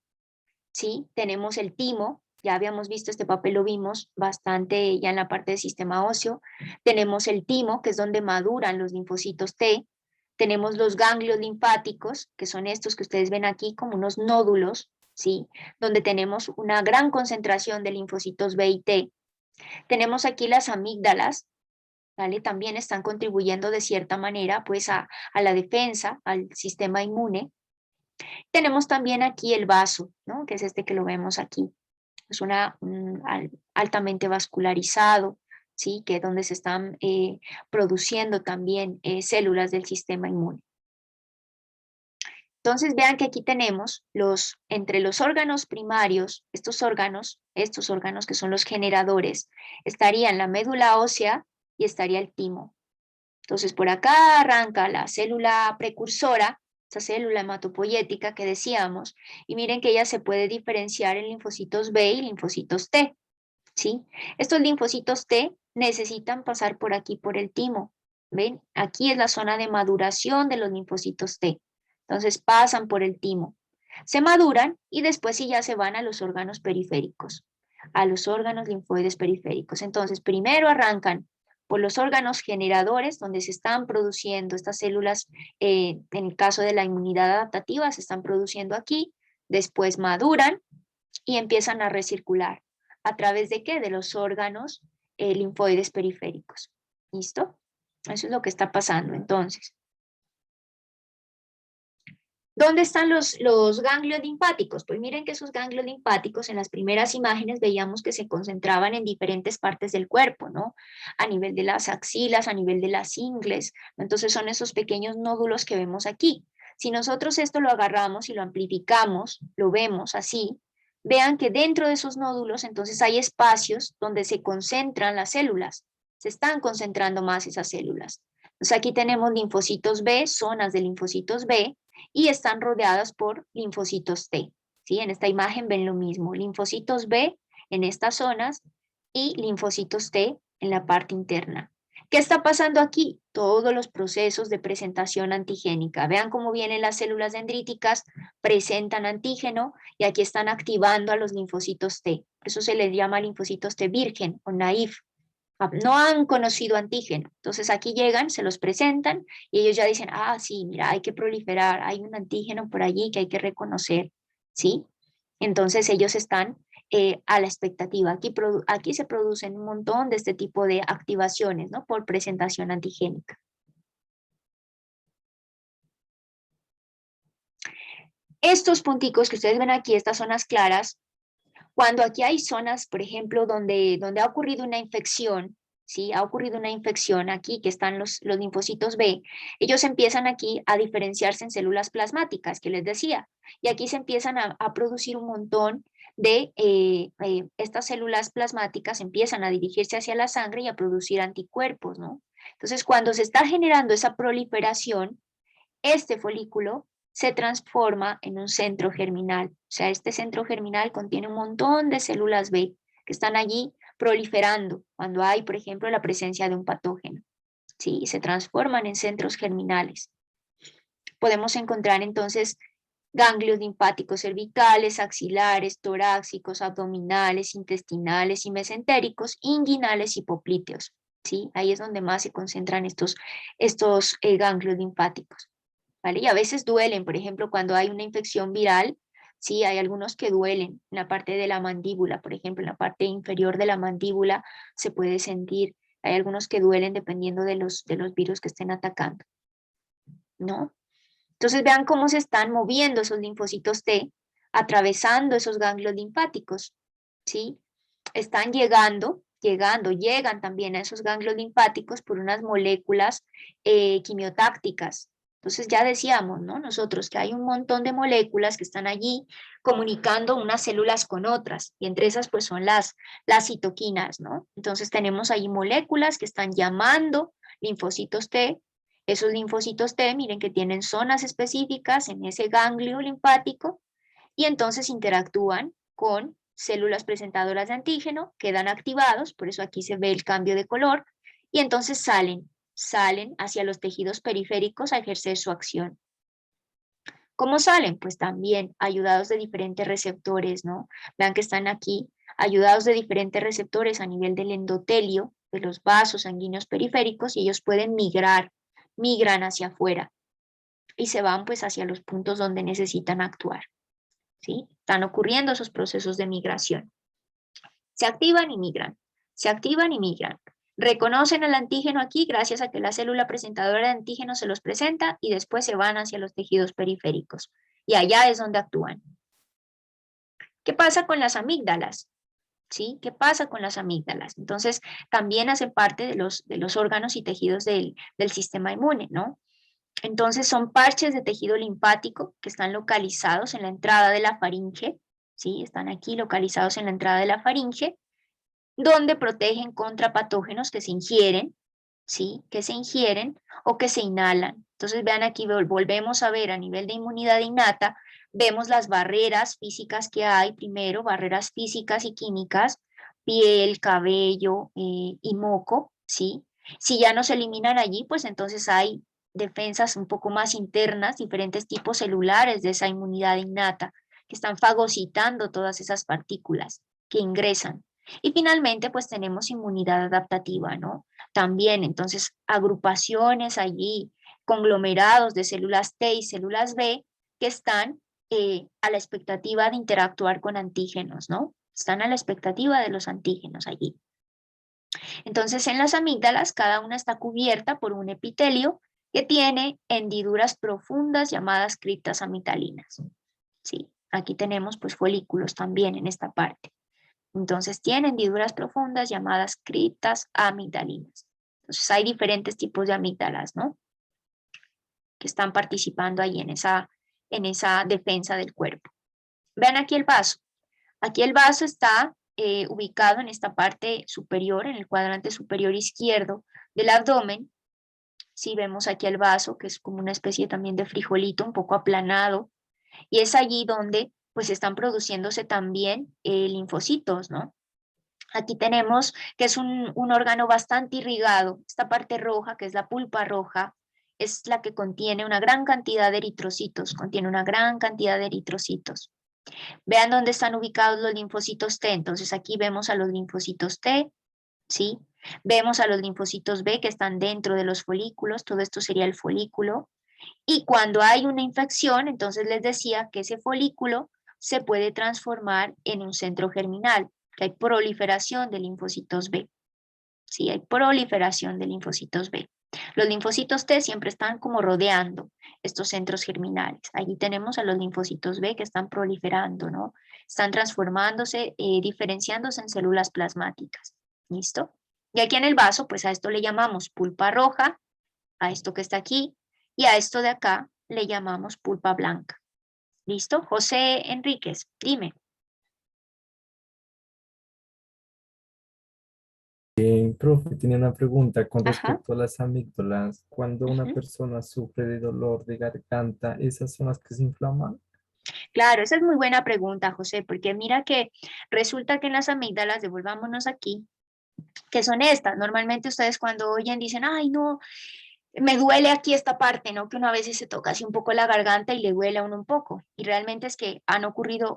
¿sí? Tenemos el timo. Ya habíamos visto este papel, lo vimos bastante ya en la parte del sistema óseo. Tenemos el timo, que es donde maduran los linfocitos T. Tenemos los ganglios linfáticos, que son estos que ustedes ven aquí como unos nódulos, ¿sí? Donde tenemos una gran concentración de linfocitos B y T. Tenemos aquí las amígdalas, ¿vale? También están contribuyendo de cierta manera pues a la defensa, al sistema inmune. Tenemos también aquí el vaso, ¿no? Que es este que lo vemos aquí. Es altamente vascularizado, ¿sí? Que es donde se están produciendo también células del sistema inmune. Entonces vean que aquí tenemos entre los órganos primarios, estos órganos que son los generadores, estarían la médula ósea y estaría el timo. Entonces por acá arranca la célula precursora, esa célula hematopoyética que decíamos, y miren que ella se puede diferenciar en linfocitos B y linfocitos T, ¿sí? Estos linfocitos T necesitan pasar por aquí, por el timo, ¿ven? Aquí es la zona de maduración de los linfocitos T, entonces pasan por el timo, se maduran y después sí ya se van a los órganos periféricos, a los órganos linfoides periféricos. Entonces primero arrancan por los órganos generadores, donde se están produciendo estas células, en el caso de la inmunidad adaptativa, se están produciendo aquí, después maduran y empiezan a recircular. ¿A través de qué? De los órganos linfoides periféricos. ¿Listo? Eso es lo que está pasando entonces. ¿Dónde están los ganglios linfáticos? Pues miren que esos ganglios linfáticos en las primeras imágenes veíamos que se concentraban en diferentes partes del cuerpo, ¿no? A nivel de las axilas, a nivel de las ingles. Entonces son esos pequeños nódulos que vemos aquí. Si nosotros esto lo agarramos y lo amplificamos, lo vemos así, vean que dentro de esos nódulos entonces hay espacios donde se concentran las células. Se están concentrando más esas células. Entonces aquí tenemos linfocitos B, zonas de linfocitos B, y están rodeadas por linfocitos T. ¿Sí? En esta imagen ven lo mismo, linfocitos B en estas zonas y linfocitos T en la parte interna. ¿Qué está pasando aquí? Todos los procesos de presentación antigénica. Vean cómo vienen las células dendríticas, presentan antígeno y aquí están activando a los linfocitos T. Por eso se les llama linfocitos T virgen o naïf. No han conocido antígeno. Entonces aquí llegan, se los presentan y ellos ya dicen, ah, sí, mira, hay que proliferar, hay un antígeno por allí que hay que reconocer, ¿sí? Entonces ellos están a la expectativa. Aquí se producen un montón de este tipo de activaciones, ¿no? Por presentación antigénica. Estos punticos que ustedes ven aquí, estas zonas claras, cuando aquí hay zonas, por ejemplo, donde ha ocurrido una infección, ¿sí? Ha ocurrido una infección aquí, que están los linfocitos B, ellos empiezan aquí a diferenciarse en células plasmáticas, que les decía, y aquí se empiezan a producir un montón de estas células plasmáticas, empiezan a dirigirse hacia la sangre y a producir anticuerpos, ¿no? Entonces, cuando se está generando esa proliferación, este folículo se transforma en un centro germinal. O sea, este centro germinal contiene un montón de células B que están allí proliferando cuando hay, por ejemplo, la presencia de un patógeno. ¿Sí? Se transforman en centros germinales. Podemos encontrar entonces ganglios linfáticos cervicales, axilares, torácicos, abdominales, intestinales y mesentéricos, inguinales y poplíteos. ¿Sí? Ahí es donde más se concentran estos ganglios linfáticos. ¿Vale? Y a veces duelen, por ejemplo, cuando hay una infección viral, sí, hay algunos que duelen en la parte de la mandíbula, por ejemplo, en la parte inferior de la mandíbula se puede sentir, hay algunos que duelen dependiendo de los virus que estén atacando, ¿no? Entonces vean cómo se están moviendo esos linfocitos T, atravesando esos ganglios linfáticos, ¿sí? Están llegan también a esos ganglios linfáticos por unas moléculas quimiotácticas. Entonces ya decíamos, ¿no? Nosotros que hay un montón de moléculas que están allí comunicando unas células con otras, y entre esas pues son las citoquinas, ¿no? Entonces tenemos ahí moléculas que están llamando linfocitos T. Esos linfocitos T, miren que tienen zonas específicas en ese ganglio linfático, y entonces interactúan con células presentadoras de antígeno, quedan activados, por eso aquí se ve el cambio de color, y entonces salen hacia los tejidos periféricos a ejercer su acción. ¿Cómo salen? Pues también ayudados de diferentes receptores, ¿no? Vean que están aquí ayudados de diferentes receptores a nivel del endotelio, de los vasos sanguíneos periféricos, y ellos pueden migran hacia afuera y se van pues hacia los puntos donde necesitan actuar. ¿Sí? Están ocurriendo esos procesos de migración. Se activan y migran, se activan y migran. Reconocen el antígeno aquí gracias a que la célula presentadora de antígeno se los presenta y después se van hacia los tejidos periféricos. Y allá es donde actúan. ¿Qué pasa con las amígdalas? ¿Sí? ¿Qué pasa con las amígdalas? Entonces, también hacen parte de los órganos y tejidos del sistema inmune, ¿no? Entonces son parches de tejido linfático que están localizados en la entrada de la faringe, ¿sí? Están aquí localizados en la entrada de la faringe, donde protegen contra patógenos que se ingieren, ¿sí? Que se ingieren o que se inhalan. Entonces vean aquí, volvemos a ver a nivel de inmunidad innata, vemos las barreras físicas que hay, primero, barreras físicas y químicas, piel, cabello y moco, ¿sí? Si ya no se eliminan allí, pues entonces hay defensas un poco más internas, diferentes tipos celulares de esa inmunidad innata, que están fagocitando todas esas partículas que ingresan. Y finalmente, pues tenemos inmunidad adaptativa, ¿no? También, entonces, agrupaciones allí, conglomerados de células T y células B que están a la expectativa de interactuar con antígenos, ¿no? Están a la expectativa de los antígenos allí. Entonces, en las amígdalas, cada una está cubierta por un epitelio que tiene hendiduras profundas llamadas criptas amigdalinas. Sí, aquí tenemos pues folículos también en esta parte. Entonces, tiene hendiduras profundas llamadas criptas amigdalinas. Entonces, hay diferentes tipos de amígdalas, ¿no? Que están participando ahí en esa defensa del cuerpo. Vean aquí el vaso. Aquí el vaso está ubicado en esta parte superior, en el cuadrante superior izquierdo del abdomen. Sí, vemos aquí el vaso, que es como una especie también de frijolito, un poco aplanado, y es allí donde pues están produciéndose también linfocitos, ¿no? Aquí tenemos que es un órgano bastante irrigado. Esta parte roja, que es la pulpa roja, es la que contiene una gran cantidad de eritrocitos, contiene una gran cantidad de eritrocitos. Vean dónde están ubicados los linfocitos T. Entonces aquí vemos a los linfocitos T, ¿sí? Vemos a los linfocitos B que están dentro de los folículos, todo esto sería el folículo. Y cuando hay una infección, entonces les decía que ese folículo se puede transformar en un centro germinal, que hay proliferación de linfocitos B. Sí, hay proliferación de linfocitos B. Los linfocitos T siempre están como rodeando estos centros germinales. Allí tenemos a los linfocitos B que están proliferando, ¿no? Están transformándose, diferenciándose en células plasmáticas. ¿Listo? Y aquí en el vaso, pues a esto le llamamos pulpa roja, a esto que está aquí, y a esto de acá le llamamos pulpa blanca. ¿Listo? José Enríquez, dime. Profe, tiene una pregunta con Ajá. respecto a las amígdalas. Cuando una Ujú. persona sufre de dolor de garganta, ¿esas son las que se inflaman? Claro, esa es muy buena pregunta, José, porque mira que resulta que en las amígdalas, devolvámonos aquí, que son estas. Normalmente ustedes cuando oyen dicen, ay, no, me duele aquí esta parte, ¿no? Que uno a veces se toca así un poco la garganta y le duele a uno un poco. Y realmente es que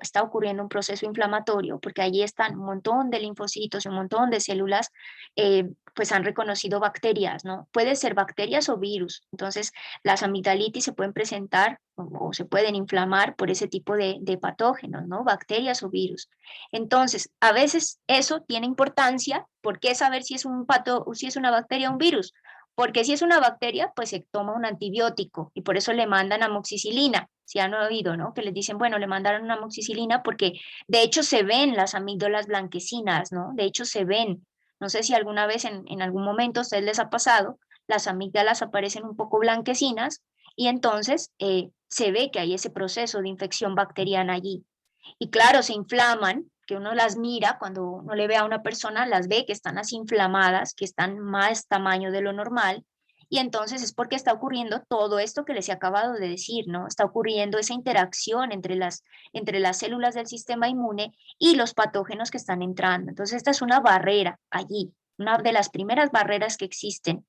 está ocurriendo un proceso inflamatorio, porque allí están un montón de linfocitos, un montón de células, pues han reconocido bacterias, ¿no? Puede ser bacterias o virus. Entonces, las amigdalitis se pueden presentar o se pueden inflamar por ese tipo de patógenos, ¿no? Bacterias o virus. Entonces, a veces eso tiene importancia. ¿Por qué saber si es si es una bacteria o un virus? Porque si es una bacteria, pues se toma un antibiótico y por eso le mandan amoxicilina. Si han oído, ¿no? Que les dicen, bueno, le mandaron una amoxicilina porque de hecho se ven las amígdalas blanquecinas, ¿no? De hecho se ven. No sé si alguna vez en algún momento a ustedes les ha pasado, las amígdalas aparecen un poco blanquecinas y entonces se ve que hay ese proceso de infección bacteriana allí. Y claro, se inflaman, que uno las mira, cuando uno le ve a una persona, las ve que están así inflamadas, que están más tamaño de lo normal, y entonces es porque está ocurriendo todo esto que les he acabado de decir, ¿no? Está ocurriendo esa interacción entre las células del sistema inmune y los patógenos que están entrando. Entonces esta es una barrera allí, una de las primeras barreras que existen,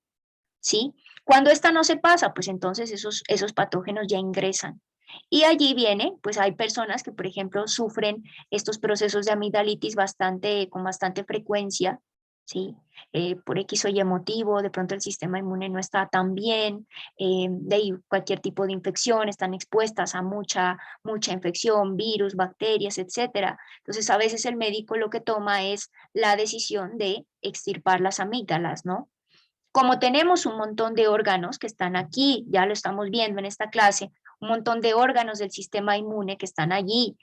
¿sí? Cuando esta no se pasa, pues entonces esos patógenos ya ingresan. Y allí viene, pues hay personas que, por ejemplo, sufren estos procesos de amigdalitis con bastante frecuencia, ¿sí? Por X o Y motivo, de pronto el sistema inmune no está tan bien, de ahí cualquier tipo de infección, están expuestas a mucha infección, virus, bacterias, etcétera. Entonces, a veces el médico lo que toma es la decisión de extirpar las amígdalas, ¿no? Como tenemos un montón de órganos que están aquí, ya lo estamos viendo en esta clase, un montón de órganos del sistema inmune que están allí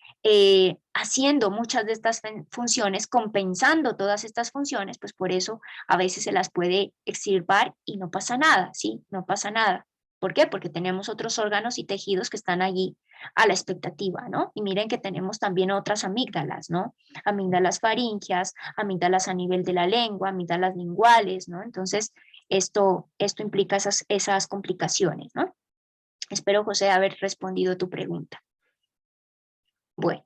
haciendo muchas de estas funciones, compensando todas estas funciones, pues por eso a veces se las puede extirpar y no pasa nada, ¿sí? No pasa nada. ¿Por qué? Porque tenemos otros órganos y tejidos que están allí a la expectativa, ¿no? Y miren que tenemos también otras amígdalas, ¿no? Amígdalas faríngeas, amígdalas a nivel de la lengua, amígdalas linguales, ¿no? Entonces, esto implica esas complicaciones, ¿no? Espero, José, haber respondido tu pregunta. Bueno,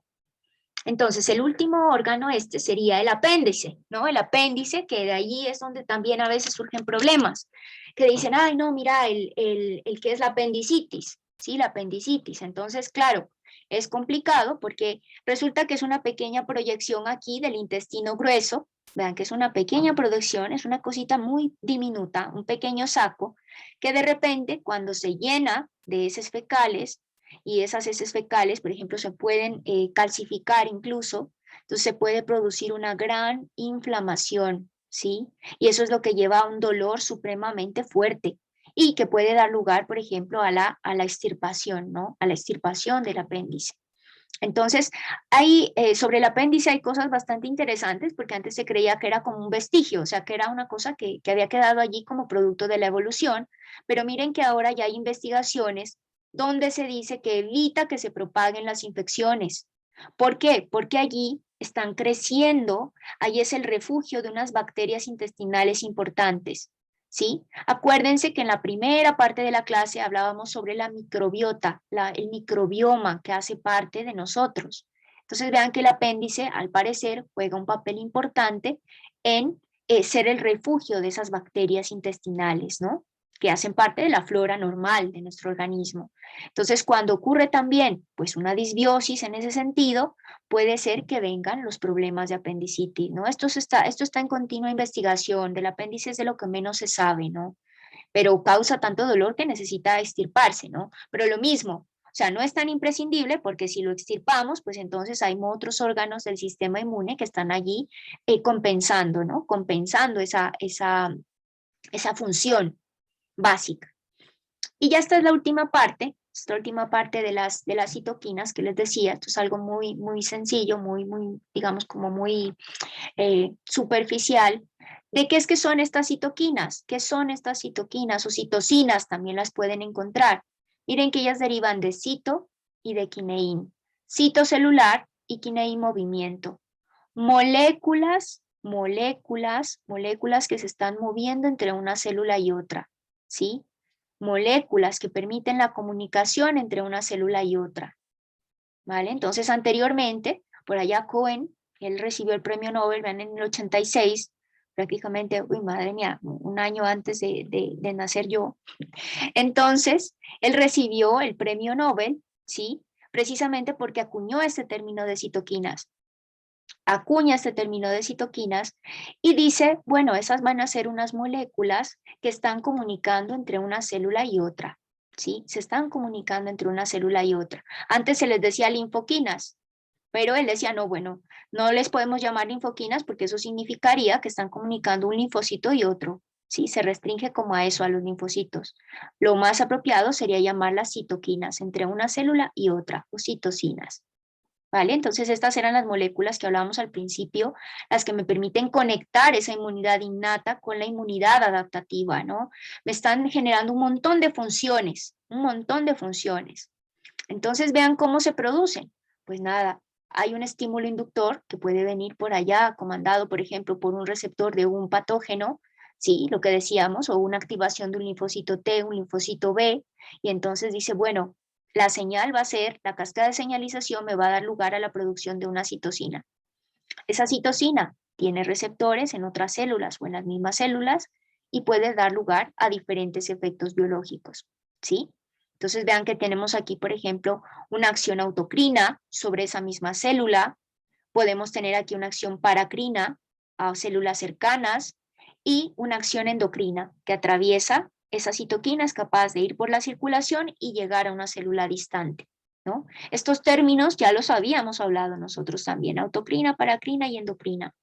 entonces el último órgano sería el apéndice, ¿no? El apéndice, que de allí es donde también a veces surgen problemas, que dicen, ay, no, mira, el que es la apendicitis, ¿sí? La apendicitis. Entonces, claro, es complicado porque resulta que es una pequeña proyección aquí del intestino grueso. Vean que es una pequeña proyección, es una cosita muy diminuta, un pequeño saco, que de repente cuando se llena de heces fecales, y esas heces fecales, por ejemplo, se pueden calcificar incluso, entonces se puede producir una gran inflamación, ¿sí? Y eso es lo que lleva a un dolor supremamente fuerte y que puede dar lugar, por ejemplo, a la extirpación, ¿no? A la extirpación del apéndice. Entonces, sobre el apéndice hay cosas bastante interesantes porque antes se creía que era como un vestigio, o sea, que era una cosa que había quedado allí como producto de la evolución, pero miren que ahora ya hay investigaciones donde se dice que evita que se propaguen las infecciones. ¿Por qué? Porque allí están creciendo, allí es el refugio de unas bacterias intestinales importantes, ¿sí? Acuérdense que en la primera parte de la clase hablábamos sobre la microbiota, el microbioma que hace parte de nosotros. Entonces vean que el apéndice, al parecer, juega un papel importante en ser el refugio de esas bacterias intestinales, ¿no? Que hacen parte de la flora normal de nuestro organismo. Entonces, cuando ocurre también, pues, una disbiosis en ese sentido, puede ser que vengan los problemas de apendicitis, ¿no? Esto está en continua investigación, del apéndice es de lo que menos se sabe, ¿no? Pero causa tanto dolor que necesita extirparse, ¿no? Pero lo mismo, o sea, no es tan imprescindible porque si lo extirpamos, pues entonces hay otros órganos del sistema inmune que están allí compensando, ¿no? Compensando esa función básica. Y ya esta es la última parte de las citoquinas que les decía. Esto es algo muy, muy sencillo, muy, digamos, como muy superficial. ¿De qué es que son estas citoquinas? ¿Qué son estas citoquinas o citocinas? También las pueden encontrar. Miren que ellas derivan de cito y de quineín. Cito celular y quineín movimiento. Moléculas que se están moviendo entre una célula y otra, ¿sí? Moléculas que permiten la comunicación entre una célula y otra, ¿vale? Entonces, anteriormente, por allá Cohen, él recibió el premio Nobel, vean, en el 86, prácticamente, uy, madre mía, un año antes de nacer yo. Entonces, él recibió el premio Nobel, ¿sí? Precisamente porque acuñó este término de citoquinas. Acuña este término de citoquinas y dice, bueno, esas van a ser unas moléculas que están comunicando entre una célula y otra, ¿sí? Se están comunicando entre una célula y otra. Antes se les decía linfoquinas, pero él decía, no, bueno, no les podemos llamar linfoquinas porque eso significaría que están comunicando un linfocito y otro, ¿sí? Se restringe como a eso, a los linfocitos. Lo más apropiado sería llamarlas citoquinas, entre una célula y otra, o citocinas. ¿Vale? Entonces estas eran las moléculas que hablábamos al principio, las que me permiten conectar esa inmunidad innata con la inmunidad adaptativa, ¿no? Me están generando un montón de funciones, un montón de funciones. Entonces vean cómo se producen. Pues nada, hay un estímulo inductor que puede venir por allá, comandado, por ejemplo, por un receptor de un patógeno, sí, lo que decíamos, o una activación de un linfocito T, un linfocito B, y entonces dice, bueno, la señal va a ser, la cascada de señalización me va a dar lugar a la producción de una citocina. Esa citocina tiene receptores en otras células o en las mismas células y puede dar lugar a diferentes efectos biológicos, ¿sí? Entonces vean que tenemos aquí, por ejemplo, una acción autocrina sobre esa misma célula. Podemos tener aquí una acción paracrina a células cercanas y una acción endocrina que atraviesa esa citoquina, es capaz de ir por la circulación y llegar a una célula distante, ¿no? Estos términos ya los habíamos hablado nosotros también, autocrina, paracrina y endocrina,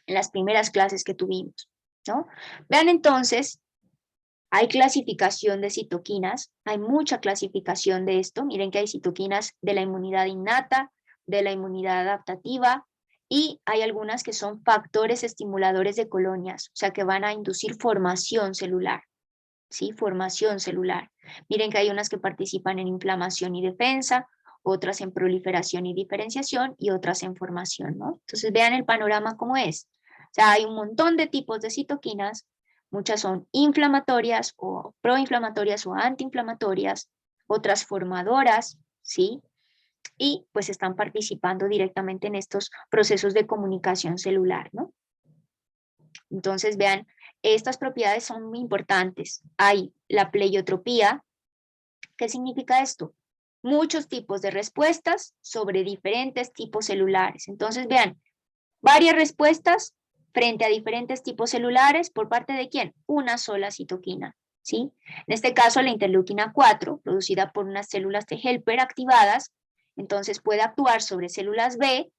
en las primeras clases que tuvimos, ¿no? Vean entonces, hay clasificación de citoquinas, hay mucha clasificación de esto. Miren que hay citoquinas de la inmunidad innata, de la inmunidad adaptativa, y hay algunas que son factores estimuladores de colonias, o sea que van a inducir formación celular, ¿sí? Formación celular. Miren que hay unas que participan en inflamación y defensa, otras en proliferación y diferenciación, y otras en formación, ¿no? Entonces vean el panorama como es. O sea, hay un montón de tipos de citoquinas. Muchas son inflamatorias o proinflamatorias o antiinflamatorias, otras formadoras, ¿sí? Y pues están participando directamente en estos procesos de comunicación celular, ¿no? Entonces vean, estas propiedades son muy importantes. Hay la pleiotropía. ¿Qué significa esto? Muchos tipos de respuestas sobre diferentes tipos celulares. Entonces vean, varias respuestas frente a diferentes tipos celulares, ¿por parte de quién? Una sola citoquina, ¿sí? En este caso, la interleuquina 4, producida por unas células de helper activadas, entonces puede actuar sobre células B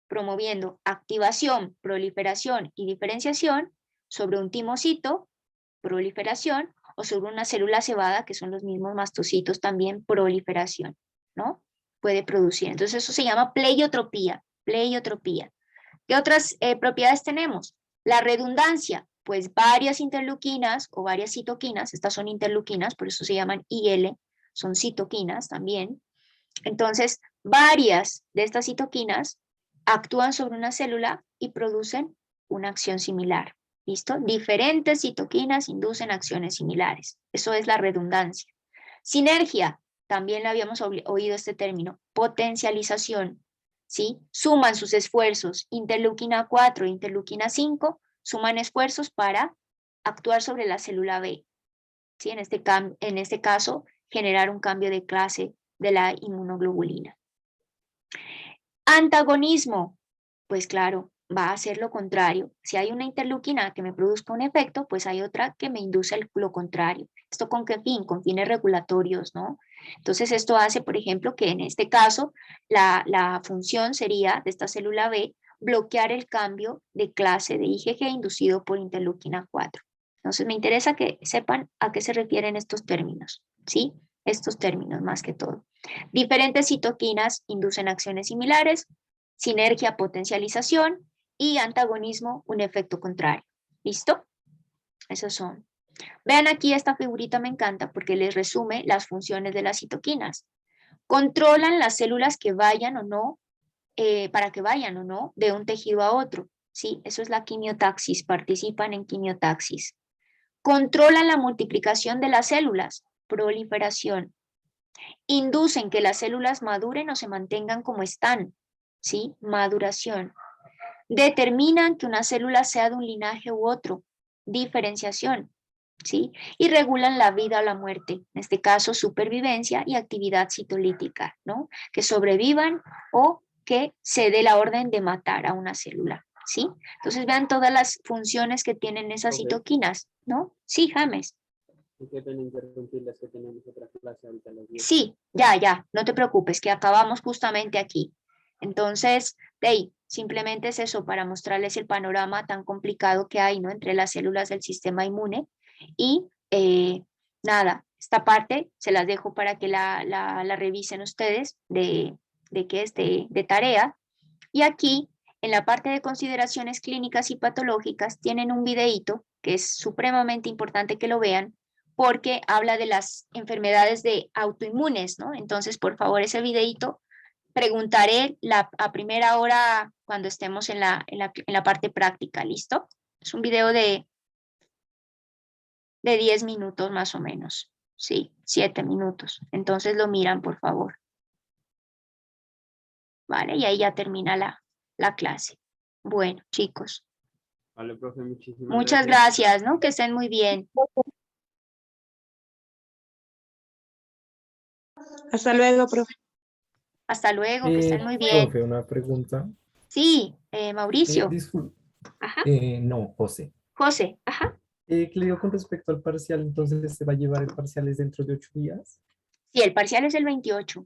promoviendo activación, proliferación y diferenciación sobre un timocito, proliferación, o sobre una célula cebada, que son los mismos mastocitos también, proliferación, ¿no? Puede producir. Entonces eso se llama pleiotropía, pleiotropía. ¿Qué otras propiedades tenemos? La redundancia, pues varias interleuquinas o varias citoquinas, estas son interleuquinas, por eso se llaman IL, son citoquinas también. Entonces, varias de estas citoquinas actúan sobre una célula y producen una acción similar. ¿Listo? Diferentes citoquinas inducen acciones similares. Eso es la redundancia. Sinergia, también le habíamos oído este término. Potencialización, ¿sí? Suman sus esfuerzos. Interleuquina 4 e interleuquina 5 suman esfuerzos para actuar sobre la célula B. ¿Sí? En este caso, generar un cambio de clase de la inmunoglobulina. Antagonismo, pues claro, va a hacer lo contrario. Si hay una interleuquina que me produzca un efecto, pues hay otra que me induce lo contrario. ¿Esto con qué fin? Con fines regulatorios, ¿no? Entonces esto hace, por ejemplo, que en este caso la función sería de esta célula B bloquear el cambio de clase de IgG inducido por interleuquina 4. Entonces me interesa que sepan a qué se refieren estos términos, ¿sí? Estos términos más que todo. Diferentes citoquinas inducen acciones similares, sinergia, potencialización, y antagonismo, un efecto contrario. ¿Listo? Esos son. Vean aquí esta figurita, me encanta porque les resume las funciones de las citoquinas. Controlan las células que vayan o no, para que vayan o no de un tejido a otro. Sí, eso es la quimiotaxis, participan en quimiotaxis. Controlan la multiplicación de las células, proliferación. Inducen que las células maduren o se mantengan como están, ¿sí? Maduración. Determinan que una célula sea de un linaje u otro, diferenciación, ¿sí? Y regulan la vida o la muerte, en este caso supervivencia y actividad citolítica, ¿no? Que sobrevivan o que se dé la orden de matar a una célula, ¿sí? Entonces vean todas las funciones que tienen esas citoquinas, ¿no? Sí, James. Sí, ya, no te preocupes, que acabamos justamente aquí. Entonces, de ahí, simplemente es eso para mostrarles el panorama tan complicado que hay, ¿no? Entre las células del sistema inmune y nada, esta parte se las dejo para que la revisen ustedes de tarea. Y aquí, en la parte de consideraciones clínicas y patológicas, tienen un videíto que es supremamente importante que lo vean porque habla de las enfermedades de autoinmunes, ¿no? Entonces, por favor, ese videíto preguntaré a primera hora cuando estemos en la parte práctica, ¿listo? Es un video de 10 minutos más o menos, sí, 7 minutos. Entonces lo miran, por favor. Vale, y ahí ya termina la clase. Bueno, chicos. Vale, profe, muchísimas Muchas gracias, ¿no? Que estén muy bien. Hasta luego, profe. Hasta luego, que estén muy bien. Profe, una pregunta. Sí, Mauricio. Disculpe. Ajá. No, José. José, ajá. ¿Qué le digo con respecto al parcial? Entonces, ¿se va a llevar el parcial es dentro de 8 días? Sí, el parcial es el 28,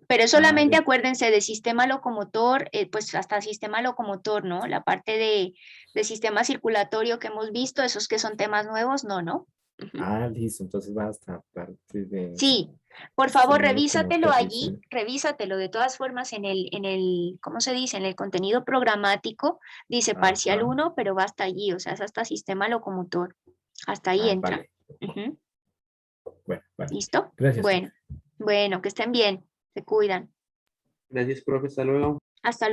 pero solamente ya. acuérdense de sistema locomotor, pues hasta sistema locomotor, ¿no? La parte de sistema circulatorio que hemos visto, esos que son temas nuevos, no. Listo, entonces va hasta parte de... Sí, por favor, sistema revísatelo locomotor, allí, listo. revísatelo de todas formas en el, ¿cómo se dice? En el contenido programático, dice parcial Ajá. 1, pero va hasta allí, o sea, es hasta sistema locomotor, hasta ahí entra. Vale. Ujú. Bueno, vale. ¿Listo? Gracias. Bueno, que estén bien, se cuidan. Gracias, profe. Hasta luego. Hasta luego.